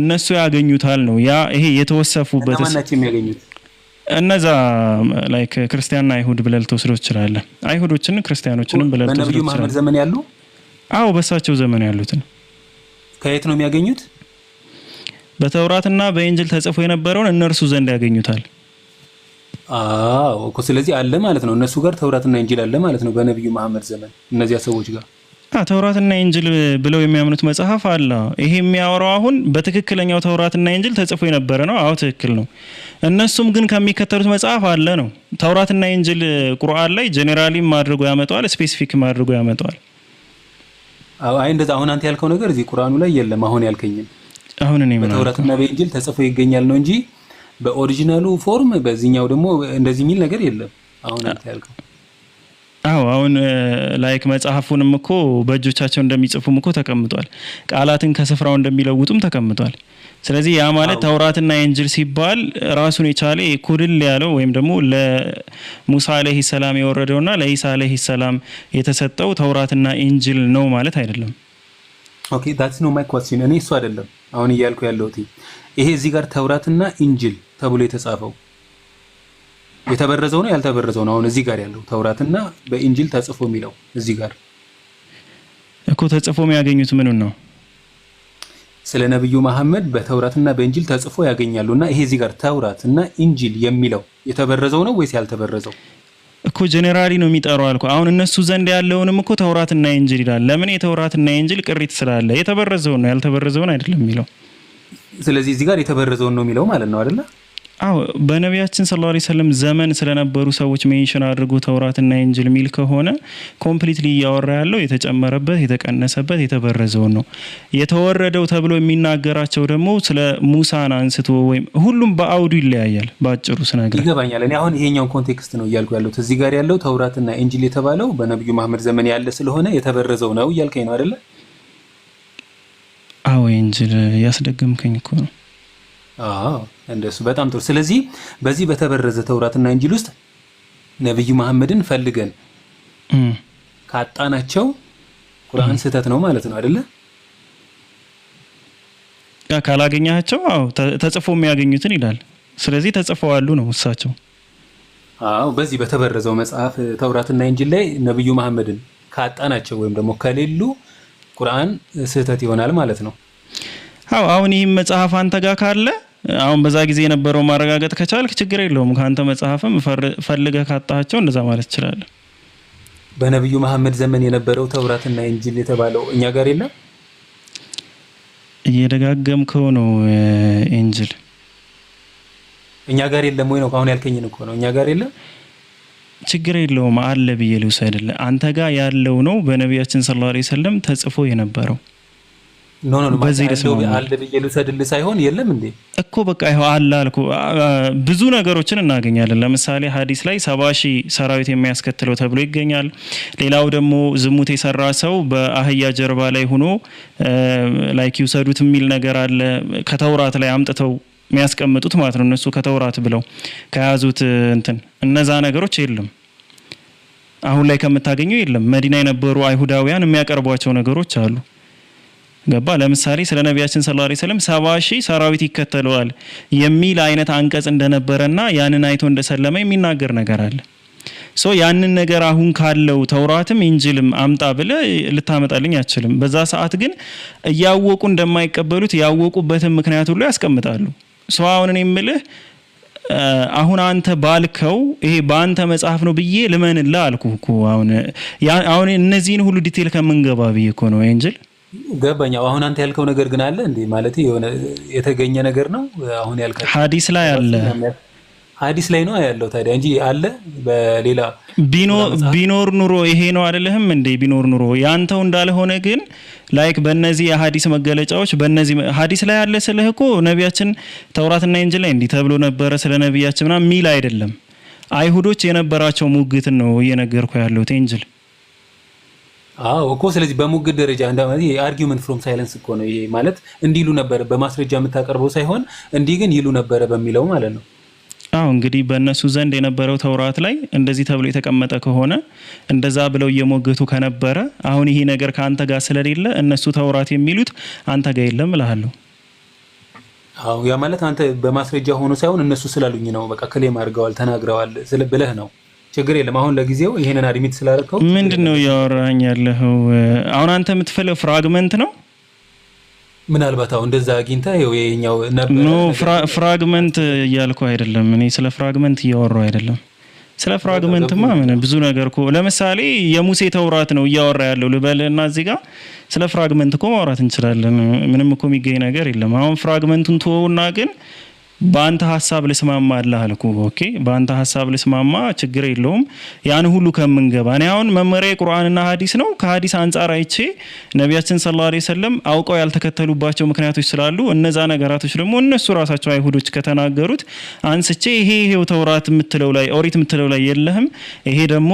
እነሱ ያገኙታል ነው። ያ ይሄ የተወሰፉበት ማናቸው የሚያገኙት እነዛ ላይክ ክርስቲያንና አይሁድ ብለህ ልትወስደው ትችላለህ። አይሁዶችን ክርስቲያኖችንም ብለህ ልትወስደው ትችላለህ። በነብዩ መሐመድ ዘመን ያሉ? አዎ በሳቸው ዘመን ያሉትን። ከየት ነው የሚያገኙት? በተውራትና በኢንጅል ተጽፎ የነበረውን እነርሱ ዘንድ ያገኙታል። አዎ እኮ ስለዚህ አለ ማለት ነው። እነሱ ጋር ተውራትና ኢንጅል አለ ማለት ነው በነብዩ መሐመድ ዘመን እነዚያ ሰዎች ጋር ተውራትና ኢንጅል ብለው የሚያምኑት መጽሐፍ አለ። ይሄ የሚያወራው አሁን በትክክለኛው ተውራትና ኢንጅል ተጽፎ የነበረ ነው። አዎ ትክክል ነው። እነሱም ግን ከሚከተሉት መጽሐፍ አለ ነው። ተውራትና ኢንጅል ቁርአን ላይ ጄኔራሊ ማድረጉ ያመጣዋል፣ ስፔሲፊክ ማድረጉ ያመጣዋል። አዎ አይ እንደዛ አሁን አንተ ያልከው ነገር እዚህ ቁርአኑ ላይ የለም። አሁን ያልከኝም አሁን እኔ በተውራትና በኢንጅል ተጽፎ ይገኛል ነው እንጂ በኦሪጂናሉ ፎርም በዚህኛው ደግሞ እንደዚህ የሚል ነገር የለም። አሁን አንተ ያልከው አሁን ላይክ መጽሐፉንም እኮ በእጆቻቸው እንደሚጽፉም እኮ ተቀምጧል። ቃላትን ከስፍራው እንደሚለውጡም ተቀምጧል። ስለዚህ ያ ማለት ተውራትና ኢንጅል ሲባል ራሱን የቻለ ኩልል ያለው ወይም ደግሞ ለሙሳ አለይሂ ሰላም የወረደውና ለኢሳ አለይሂ ሰላም የተሰጠው ተውራትና ኢንጅል ነው ማለት አይደለም። ኦኬ that's no my question። እኔ እሱ አይደለም አሁን እያልኩ ያለሁት ይሄ እዚህ ጋር ተውራትና ኢንጅል ተብሎ የተጻፈው የተበረዘው ነው ያልተበረዘው ነው? አሁን እዚህ ጋር ያለው ተውራትና በኢንጅል ተጽፎ የሚለው እዚህ ጋር እኮ ተጽፎ የሚያገኙት ምኑን ነው? ስለ ነብዩ መሐመድ በተውራትና በኢንጅል ተጽፎ ያገኛሉና ይሄ እዚህ ጋር ተውራትና ኢንጅል የሚለው የተበረዘው ነው ወይስ ያልተበረዘው? እኮ ጄኔራሊ ነው የሚጠራው አልኩ። አሁን እነሱ ዘንድ ያለውንም እኮ ተውራትና ኢንጅል ይላል። ለምን? የተውራትና ኢንጅል ቅሪት ስላለ የተበረዘው ነው ያልተበረዘውን አይደለም የሚለው። ስለዚህ እዚህ ጋር የተበረዘውን ነው የሚለው ማለት ነው አይደለ? አዎ በነቢያችን ሰለላሁ ዐለይሂ ወሰለም ዘመን ስለነበሩ ሰዎች ሜንሽን አድርጎ ተውራትና ኢንጅል ሚል ከሆነ ኮምፕሊትሊ እያወራ ያለው የተጨመረበት የተቀነሰበት የተበረዘውን ነው። የተወረደው ተብሎ የሚናገራቸው ደግሞ ስለ ሙሳን አንስቶ ወይም ሁሉም በአውዱ ይለያያል። ባጭሩ ስነግር ይገባኛል። እኔ አሁን ይሄኛውን ኮንቴክስት ነው እያልኩ ያለሁት። እዚህ ጋር ያለው ተውራትና ኢንጅል የተባለው በነብዩ መሐመድ ዘመን ያለ ስለሆነ የተበረዘው ነው እያልከኝ ነው አይደለ? አዎ ኢንጅል ያስደገምከኝ እኮ ነው። አዎ እንደሱ በጣም ጥሩ። ስለዚህ በዚህ በተበረዘ ተውራትና ኢንጂል ውስጥ ነብዩ መሐመድን ፈልገን ካጣናቸው ቁርአን ስህተት ነው ማለት ነው አይደለ? ካላገኛቸው አዎ ተጽፎ የሚያገኙትን ይላል። ስለዚህ ተጽፈዋሉ ነው እሳቸው። አዎ በዚህ በተበረዘው መጽሐፍ ተውራትና ኢንጂል ላይ ነብዩ መሐመድን ካጣናቸው ወይም ደግሞ ከሌሉ ቁርአን ስህተት ይሆናል ማለት ነው። አሁን ይህም መጽሐፍ አንተ ጋር ካለ አሁን በዛ ጊዜ የነበረው ማረጋገጥ ከቻልክ ችግር የለውም። ካንተ መጽሐፍም ፈልገህ ካጣቸው እንደዛ ማለት ይችላል። በነብዩ መሐመድ ዘመን የነበረው ተውራትና ኢንጂል የተባለው እኛ ጋር የለም። እየደጋገምከው ነው። ኢንጂል እኛ ጋር የለም ወይ ነው? አሁን ያልከኝን እኮ ነው። እኛ ጋር የለም። ችግር የለውም አለ ብዬ ልውሰድ አይደለ? አንተ ጋር ያለው ነው በነቢያችን ሰለላሁ ዐለይሂ ወሰለም ተጽፎ የነበረው። ኖ በዚህ ነው አለ ብዬ ልውሰድልህ ሳይሆን የለም እንዴ እኮ በቃ ይሄው አለ አልኩ። ብዙ ነገሮችን እናገኛለን። ለምሳሌ ሐዲስ ላይ 70,000 ሰራዊት የሚያስከትለው ተብሎ ይገኛል። ሌላው ደግሞ ዝሙት የሰራ ሰው በአህያ ጀርባ ላይ ሆኖ ላይክ ይውሰዱት የሚል ነገር አለ። ከተውራት ላይ አምጥተው የሚያስቀምጡት ማለት ነው። እነሱ ከተውራት ብለው ከያዙት እንትን እነዛ ነገሮች የለም። አሁን ላይ ከምታገኘው የለም። መዲና የነበሩ አይሁዳውያን የሚያቀርቧቸው ነገሮች አሉ። ገባ? ለምሳሌ ስለ ነቢያችን ሰለላሁ ዐለይሂ ወሰለም 70,000 ሰራዊት ይከተለዋል የሚል አይነት አንቀጽ እንደነበረና ያንን አይቶ እንደሰለመ የሚናገር ነገር አለ። ያንን ነገር አሁን ካለው ተውራትም ኢንጂልም አምጣ ብለህ ልታመጣልኝ አትችልም። በዛ ሰዓት ግን እያወቁ እንደማይቀበሉት ያወቁበትን ምክንያት ሁሉ ያስቀምጣሉ። አሁን እኔ የምልህ አሁን አንተ ባልከው ይሄ በአንተ መጽሐፍ ነው ብዬ ልመንልህ አልኩህ እኮ። አሁን እነዚህን ሁሉ ዲቴል ከምንገባ ብዬ እኮ ነው ኢንጂል ገባኝ። አሁን አንተ ያልከው ነገር ግን አለ እንዴ? ማለት የሆነ የተገኘ ነገር ነው አሁን ያልከው? ሐዲስ ላይ አለ። ሐዲስ ላይ ነው ያለው ታዲያ እንጂ አለ በሌላ ቢኖር ኑሮ ይሄ ነው አይደለህም እንዴ? ቢኖር ኑሮ ያንተው እንዳልሆነ ግን ላይክ በእነዚህ የሐዲስ መገለጫዎች በእነዚህ ሐዲስ ላይ አለ ስልህ እኮ ነቢያችን ተውራትና ኢንጂል ላይ እንዲህ ተብሎ ነበረ ስለ ነቢያችን ምናምን ሚል አይደለም። አይሁዶች የነበራቸው ሙግትን ነው እየነገርኩ ያለሁት ኢንጂል አዎ እኮ ስለዚህ በሙግት ደረጃ እንደማለት የአርጊውመንት ፍሮም ሳይለንስ እኮ ነው ይሄ ማለት እንዲሉ ነበር በማስረጃ የምታቀርበው ሳይሆን እንዲህ ግን ይሉ ነበር በሚለው ማለት ነው። አዎ እንግዲህ በእነሱ ዘንድ የነበረው ተውራት ላይ እንደዚህ ተብሎ የተቀመጠ ከሆነ እንደዛ ብለው እየሞገቱ ከነበረ አሁን ይሄ ነገር ከአንተ ጋር ስለሌለ እነሱ ተውራት የሚሉት አንተ ጋር የለም እልሃለሁ። አዎ ያ ማለት አንተ በማስረጃ ሆኖ ሳይሆን እነሱ ስላሉኝ ነው በቃ ክሌም አድርገዋል ተናግረዋል ብለህ ነው። ችግር የለም አሁን ለጊዜው ይሄንን አድሚት ስላደረከው ምንድነው ያወራኝ ያለኸው? አሁን አንተ የምትፈልገው ፍራግመንት ነው? ምናልባት አሁን እንደዛ አግኝተህ ይኸኛው ነበር ኖ ፍራግመንት እያልኩ አይደለም። እኔ ስለ ፍራግመንት እያወራሁ አይደለም። ስለ ፍራግመንትማ ምን ብዙ ነገር እኮ ለምሳሌ የሙሴ ተውራት ነው እያወራ ያለው ልበልና እዚህ ጋር ስለ ፍራግመንት እኮ ማውራት እንችላለን። ምንም እኮ የሚገኝ ነገር የለም። አሁን ፍራግመንቱን ተወውና ግን በአንተ ሐሳብ ልስማማ አለህ አልኩ። ኦኬ በአንተ ሐሳብ ልስማማ ችግር የለውም። ያን ሁሉ ከምንገባ እኔ አሁን መመሪያ ቁርአንና ሐዲስ ነው። ከሐዲስ አንፃር አይቼ ነቢያችን ሰለላሁ ዐለይሂ ወሰለም አውቀው ያልተከተሉባቸው ምክንያቶች ስላሉ እነዛ ነገራቶች ደግሞ እነሱ ራሳቸው አይሁዶች ከተናገሩት አንስቼ ይሄው ተውራት የምትለው ላይ ኦሪት የምትለው ላይ የለህም፣ ይሄ ደግሞ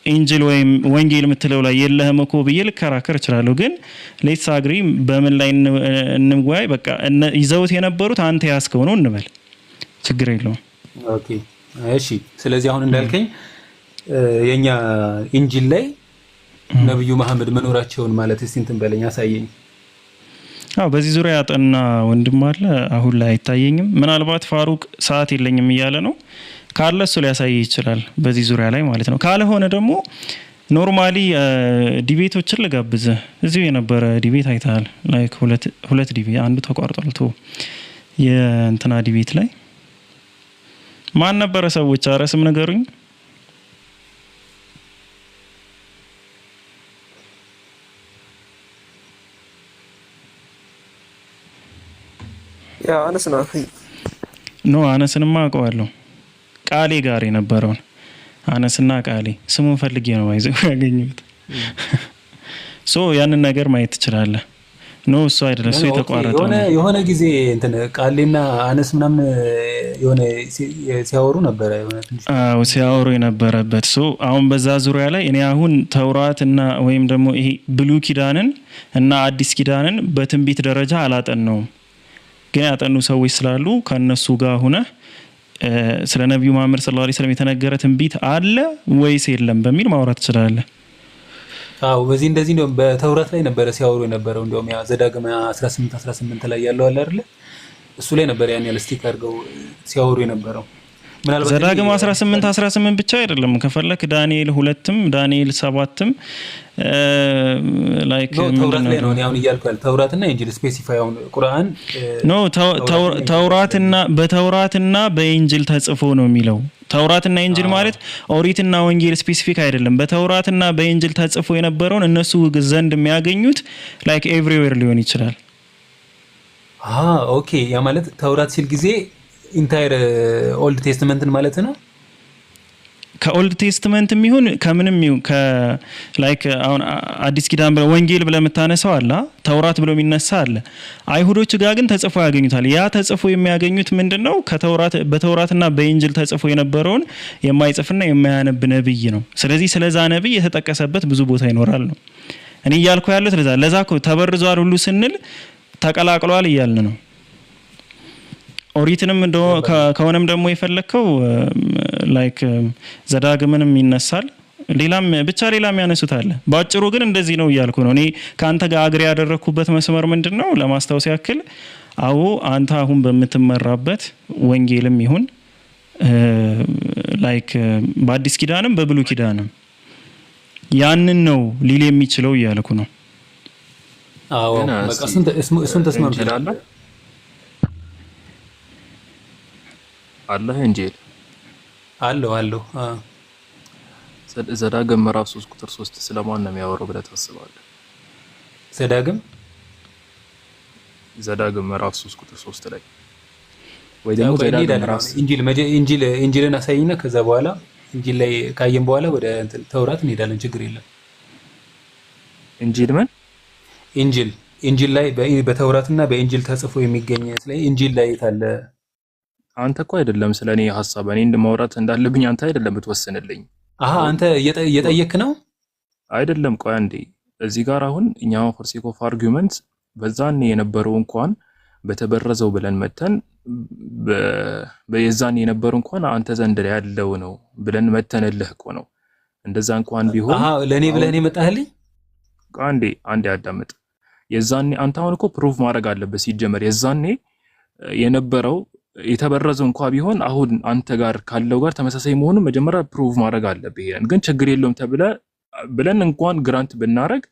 ኢንጂል ወይም ወንጌል የምትለው ላይ የለህም እኮ ብዬ ልከራከር እችላለሁ። ግን ሌትስ አግሪ በምን ላይ እንወያይ። በቃ ይዘውት የነበሩት አንተ ያስከው ነው እንበል፣ ችግር የለውም። ኦኬ እሺ። ስለዚህ አሁን እንዳልከኝ የኛ ኢንጂል ላይ ነብዩ መሐመድ መኖራቸውን ማለት እስቲ እንትን በለኝ አሳየኝ። አዎ በዚህ ዙሪያ ያጠና ወንድም አለ፣ አሁን ላይ አይታየኝም። ምናልባት ፋሩቅ ሰዓት የለኝም እያለ ነው ካለ እሱ ሊያሳይ ይችላል በዚህ ዙሪያ ላይ ማለት ነው። ካልሆነ ደግሞ ኖርማሊ ዲቤቶችን ልጋብዝህ። እዚሁ የነበረ ዲቤት አይተሃል። ላይክ ሁለት ዲቤት አንዱ ተቋርጧል። ቶ የእንትና ዲቤት ላይ ማን ነበረ? ሰዎች ኧረ ስም ንገሩኝ። ያ አነስ ነው። ኖ አነስንማ አውቀዋለሁ። ቃሌ ጋር የነበረውን አነስና ቃሌ ስሙን ፈልጌ ነው አይዘው ያገኘሁት። ሶ ያንን ነገር ማየት ትችላለህ። ኖ እሱ አይደለም፣ እሱ የተቋረጠ ነው። የሆነ ጊዜ እንትን ቃሌና አነስ ምናምን የሆነ ሲያወሩ ነበር ሲያወሩ የነበረበት። ሶ አሁን በዛ ዙሪያ ላይ እኔ አሁን ተውራትና ወይም ደግሞ ይሄ ብሉይ ኪዳንን እና አዲስ ኪዳንን በትንቢት ደረጃ አላጠናውም። ግን ያጠኑ ሰዎች ስላሉ ከነሱ ጋር ሆነ ስለ ነብዩ መሐመድ ሰለላሁ ዐለይሂ ወሰለም የተነገረ ትንቢት አለ ወይስ የለም በሚል ማውራት ትችላለህ። አዎ በዚህ እንደዚህ ነው። በተውራት ላይ ነበር ሲያወሩ የነበረው። እንደውም ያ ዘዳግም 18 ላይ ያለው አለ አይደል? እሱ ላይ ነበር ያን ያለ ስቲክ አድርገው ሲያወሩ የነበረው። ምናልባት ዘዳግም 18 ብቻ አይደለም። ከፈለክ ዳንኤል 2ም ዳንኤል 7ም ላይክ ተውራት ላይ ነው አሁን እያልኩ ያለው ተውራትና ኢንጂል ስፔሲፋይ አሁን ቁርአን ኖ በተውራትና በኢንጂል ተጽፎ ነው የሚለው። ተውራትና ኢንጂል ማለት ኦሪትና ወንጌል ስፔሲፊክ አይደለም። በተውራትና በኢንጂል ተጽፎ የነበረውን እነሱ ዘንድ የሚያገኙት ላይክ ኤቭሪዌር ሊሆን ይችላል። ኦኬ ያ ማለት ተውራት ሲል ጊዜ ኢንታየር ኦልድ ቴስትመንትን ማለት ነው። ከኦልድ ቴስትመንት የሚሆን ከምንም ይሁን ከላይክ አሁን አዲስ ኪዳን ብለ ወንጌል ብለ የምታነሳው አለ፣ ተውራት ብሎ የሚነሳ አለ። አይሁዶች ጋር ግን ተጽፎ ያገኙታል። ያ ተጽፎ የሚያገኙት ምንድነው? በተውራትና በኢንጂል ተጽፎ የነበረውን የማይጽፍና የማያነብ ነብይ ነው። ስለዚህ ስለዛ ነብይ የተጠቀሰበት ብዙ ቦታ ይኖራል ነው እኔ እያልኩ ያለው። ለዛ እኮ ተበርዟል ሁሉ ስንል ተቀላቅሏል እያልን ነው። ኦሪትንም ከሆነም ደግሞ የፈለከው ላይክ ዘዳግምንም ይነሳል። ሌላም ያነሱት አለ። ባጭሩ ግን እንደዚህ ነው እያልኩ ነው። እኔ ካንተ ጋር አግሪ ያደረኩበት መስመር ምንድነው ለማስታወስ ያክል አዎ አንተ አሁን በምትመራበት ወንጌልም ይሁን ላይክ በአዲስ ኪዳንም በብሉይ ኪዳንም ያንን ነው ሊል የሚችለው እያልኩ ነው። አዎ በቃ እሱን ተስማምተናል። አላህ ኢንጂል አለው ዘዳግም ምዕራፍ 3 ቁጥር 3 ስለማን ነው የሚያወራው ብለህ ታስባለህ? ዘዳግም ምዕራፍ 3 ቁጥር 3 ላይ ወይ ደግሞ ዘዳግም ምዕራፍ ኢንጂልን አሳይና ከዛ በኋላ ኢንጂል ላይ ካየን በኋላ ወደ ተውራት እንሄዳለን። ችግር የለም። ኢንጂል ምን ኢንጂል ላይ በተውራትና በኢንጂል ተጽፎ የሚገኝ ላይ ኢንጂል ላይ ታለ አንተ እኮ አይደለም ስለኔ ሐሳብ እኔ እንደማውራት እንዳለብኝ አንተ አይደለም ብትወስንልኝ። አንተ እየጠየክ ነው። አይደለም ቆይ አንዴ እዚህ ጋር አሁን እኛው ፎር ሴክ ኦፍ አርጊውመንት በዛን የነበረው እንኳን በተበረዘው ብለን መተን በየዛን የነበረው እንኳን አንተ ዘንድ ያለው ነው ብለን መተንልህ እኮ ነው። እንደዛ እንኳን ቢሆን ለኔ ብለህ ነው የመጣህልኝ። አንዴ አዳምጥ። የዛኔ አንተ አሁን እኮ ፕሩቭ ማድረግ አለበት ሲጀመር የዛኔ የነበረው የተበረዘው እንኳን ቢሆን አሁን አንተ ጋር ካለው ጋር ተመሳሳይ መሆኑን መጀመሪያ ፕሩቭ ማድረግ አለበት። ይሄን ግን ችግር የለውም ብለን እንኳን ግራንት ብናረግ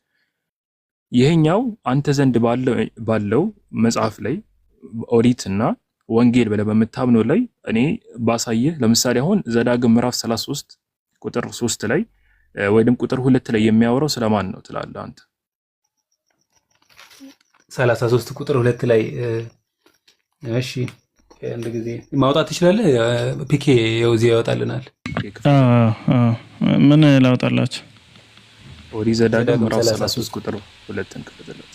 ይሄኛው አንተ ዘንድ ባለው መጽሐፍ ላይ ኦሪትና ወንጌል ብለህ በመታምነው ላይ እኔ ባሳየህ ለምሳሌ አሁን ዘዳግም ምዕራፍ 33 ቁጥር 3 ላይ ወይንም ቁጥር 2 ላይ የሚያወራው ስለማን ነው ትላለህ አንተ? 33 ቁጥር 2 ላይ እሺ አንድ ጊዜ ማውጣት ትችላለህ? ፒኬ የውዚ ያወጣልናል። ምን ላውጣላችሁ? ኦሪት ዘዳግም ምዕራፍ 33 ቁጥር 2ን ከፈተለት።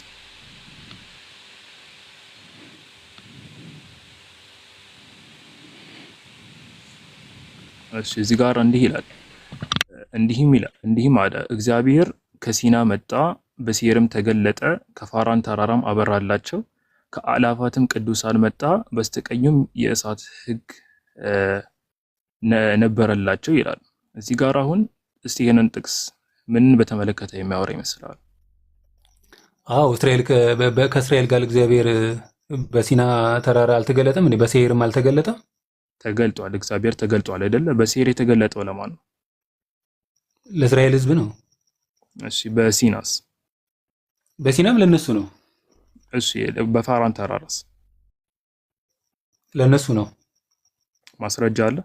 እሺ እዚህ ጋር እንዲህም አለ እግዚአብሔር ከሲና መጣ፣ በሴርም ተገለጠ፣ ከፋራን ተራራም አበራላቸው፣ ከአላፋትም ቅዱሳን መጣ፣ በስተቀኙም የእሳት ሕግ ነበረላቸው ይላል። እዚህ ጋር አሁን እስቲ ይሄንን ጥቅስ ምን በተመለከተ የሚያወራ ይመስላል? እስራኤል ከእስራኤል ጋር እግዚአብሔር በሲና ተራራ አልተገለጠም እንዴ? በሴርም አልተገለጠም? ተገልጧል። እግዚአብሔር ተገልጧል አይደለ? በሴር የተገለጠው ለማን ነው? ለእስራኤል ሕዝብ ነው። እሺ በሲናስ? በሲናም ለነሱ ነው። እሺ በፋራን ተራራስ? ለነሱ ነው። ማስረጃ አለ?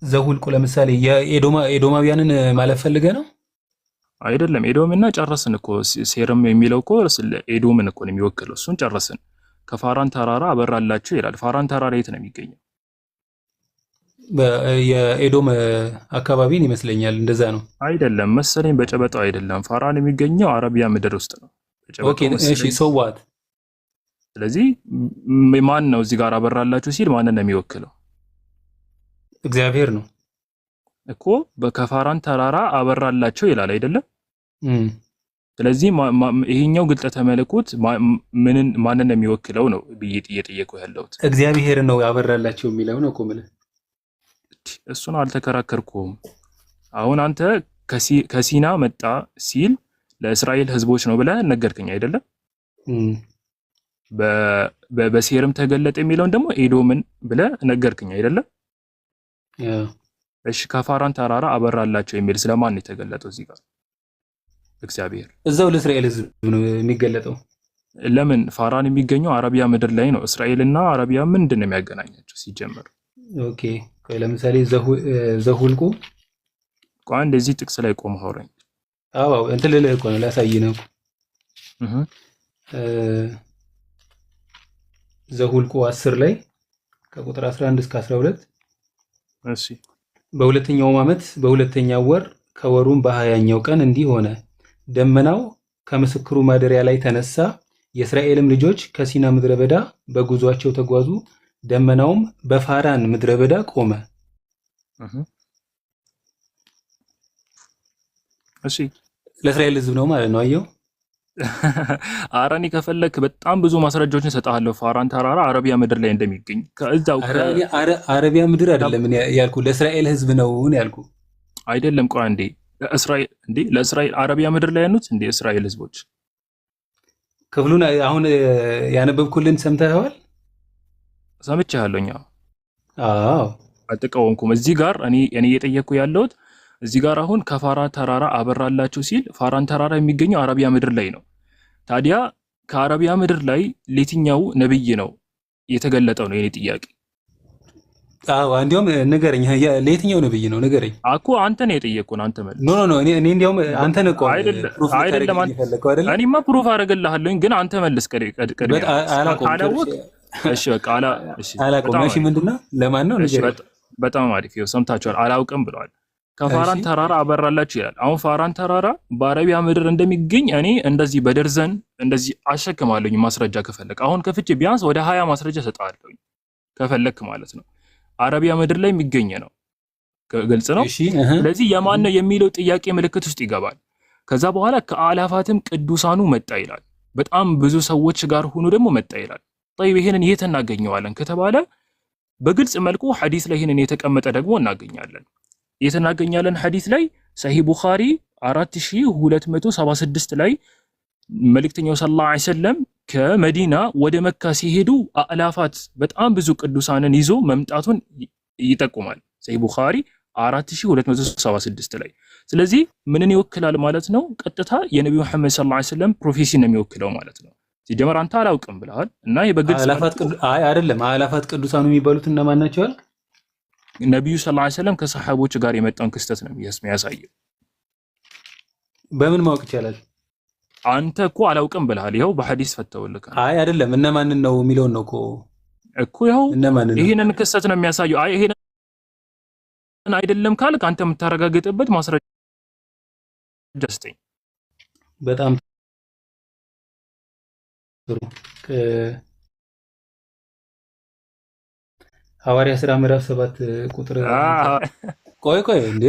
ዘሁልቁ ለምሳሌ የኤዶማውያንን ማለት ፈልገ ነው አይደለም? ኤዶምና ጨረስን እኮ። ሴርም የሚለው እኮ ኤዶምን እኮ ነው የሚወክለው። እሱን ጨረስን። ከፋራን ተራራ አበራላችሁ ይላል። ፋራን ተራራ የት ነው የሚገኘው? የኤዶም አካባቢን ይመስለኛል። እንደዛ ነው አይደለም መሰለኝ። በጨበጣው አይደለም። ፋራን የሚገኘው አረቢያ ምድር ውስጥ ነው። ኦኬ እሺ ሶዋት። ስለዚህ ማን ነው እዚህ ጋር አበራላችሁ ሲል ማንን ነው የሚወክለው? እግዚአብሔር ነው እኮ። ከፋራን ተራራ አበራላቸው ይላል አይደለም? ስለዚህ ይሄኛው ግልጠተ መለኮት ማንን ነው የሚወክለው ነው ብዬ እየጠየቅኩ ያለሁት። እግዚአብሔር ነው ያበራላቸው የሚለው ነው እኮ ማለት። እሱን አልተከራከርኩም። አሁን አንተ ከሲና መጣ ሲል ለእስራኤል ሕዝቦች ነው ብለህ ነገርከኝ አይደለም? በሴርም ተገለጠ የሚለውን ደግሞ ኤዶምን ብለህ ነገርከኝ አይደለም? እሺ ከፋራን ተራራ አበራላቸው የሚል ስለማን ነው የተገለጠው እዚህ ጋር? እግዚአብሔር እዛው ለእስራኤል ሕዝብ ነው የሚገለጠው። ለምን? ፋራን የሚገኘው አረቢያ ምድር ላይ ነው። እስራኤልና አረቢያ ምንድን ነው የሚያገናኛቸው ሲጀመር? ኦኬ ለምሳሌ ዘሁልቁ ቆይ እንደዚህ ጥቅስ ላይ ቆም አውራኝ። አዎ እንትን ልልህ እኮ ነው ላሳይህ ነው። ዘሁልቁ 10 ላይ ከቁጥር 11 እስከ 12 እሺ በሁለተኛው ዓመት በሁለተኛው ወር ከወሩም በ20ኛው ቀን እንዲህ ሆነ፣ ደመናው ከምስክሩ ማደሪያ ላይ ተነሳ፣ የእስራኤልም ልጆች ከሲና ምድረ በዳ በጉዟቸው ተጓዙ፣ ደመናውም በፋራን ምድረ በዳ ቆመ። እሺ ለእስራኤል ሕዝብ ነው ማለት ነው። አየው አራኒ ከፈለክ በጣም ብዙ ማስረጃዎችን ሰጣለሁ። ፋራን ተራራ አረቢያ ምድር ላይ እንደሚገኝ ከዛው አረቢያ ምድር አይደለም ያልኩ ለእስራኤል ሕዝብ ነው ያልኩ አይደለም። ቆይ አንዴ ለእስራኤል አረቢያ ምድር ላይ ያሉት እንደ እስራኤል ሕዝቦች ክፍሉን አሁን ያነበብኩልን ሰምተኸዋል? ሰምቻለሁኛ። አዎ አጥቃወንኩም። እዚህ ጋር እኔ እየጠየቅኩ ያለሁት እዚህ ጋር አሁን ከፋራ ተራራ አበራላችሁ ሲል ፋራን ተራራ የሚገኘው አረቢያ ምድር ላይ ነው። ታዲያ ከአረቢያ ምድር ላይ ለየትኛው ነብይ ነው የተገለጠው ነው የኔ ጥያቄ። እንዲያውም ንገረኝ፣ ለየትኛው ነብይ ነው ንገረኝ። እኮ አንተ ነው የጠየቅኩን፣ አንተ መልስ። ኖ እኔ እንዲያውም አንተ ነው እኮ አይደለም። እኔማ ፕሩፍ አደርግልሃለሁ፣ ግን አንተ መልስ። እሺ በቃ አላውቅም። እሺ ምንድነው? ለማን ነው ንገረኝ። በጣም አሪፍ። ይኸው ሰምታችኋል። አላውቅም ብለዋል። ከፋራን ተራራ አበራላችሁ ይላል። አሁን ፋራን ተራራ በአረቢያ ምድር እንደሚገኝ እኔ እንደዚህ በደርዘን እንደዚህ አሸክማለሁኝ ማስረጃ ከፈለክ። አሁን ከፍቼ ቢያንስ ወደ 20 ማስረጃ ሰጣለሁኝ ከፈለክ ማለት ነው። አረቢያ ምድር ላይ የሚገኝ ነው። ግልጽ ነው። እሺ ስለዚህ የማን ነው የሚለው ጥያቄ ምልክት ውስጥ ይገባል። ከዛ በኋላ ከአላፋትም ቅዱሳኑ መጣ ይላል። በጣም ብዙ ሰዎች ጋር ሆኖ ደግሞ መጣ ይላል። طيب ይሄንን የት እናገኘዋለን ከተባለ በግልጽ መልኩ ሐዲስ ላይ ይሄንን የተቀመጠ ደግሞ እናገኛለን። የት እናገኛለን? ሐዲስ ላይ ሰሂህ ቡኻሪ 4276 ላይ መልእክተኛው ሰለላሁ ዐለይሂ ወሰለም ከመዲና ወደ መካ ሲሄዱ አላፋት በጣም ብዙ ቅዱሳንን ይዞ መምጣቱን ይጠቁማል። ሰሂህ ቡኻሪ 4276 ላይ። ስለዚህ ምንን ይወክላል ማለት ነው? ቀጥታ የነብዩ መሐመድ ሰለላሁ ዐለይሂ ወሰለም ፕሮፌሲ ነው የሚወክለው ማለት ነው። ሲጀመር አንተ አላውቅም ብለሃል እና ይሄ በግልጽ አይደለም። አላፋት ቅዱሳኑ የሚባሉት እነማን ናቸው? ነብዩ ሰለላሁ ዐለይሂ ወሰለም ከሰሃቦች ጋር የመጣውን ክስተት ነው የሚያሳየው። በምን ማወቅ ይቻላል? አንተ እኮ አላውቅም ብለሃል። ይኸው በሐዲስ ፈተውልክ። አይደለም እነማንን ነው የሚለውን ነው እኮ ይኸው ይሄንን ክስተት ነው የሚያሳየው። ይሄንን አይደለም ካልክ አንተ የምታረጋግጥበት ማስረጃ ስጠኝ። በጣም ጥሩ። ሐዋርያ ሥራ ምዕራፍ 7 ቁጥር ቆይ እንዴ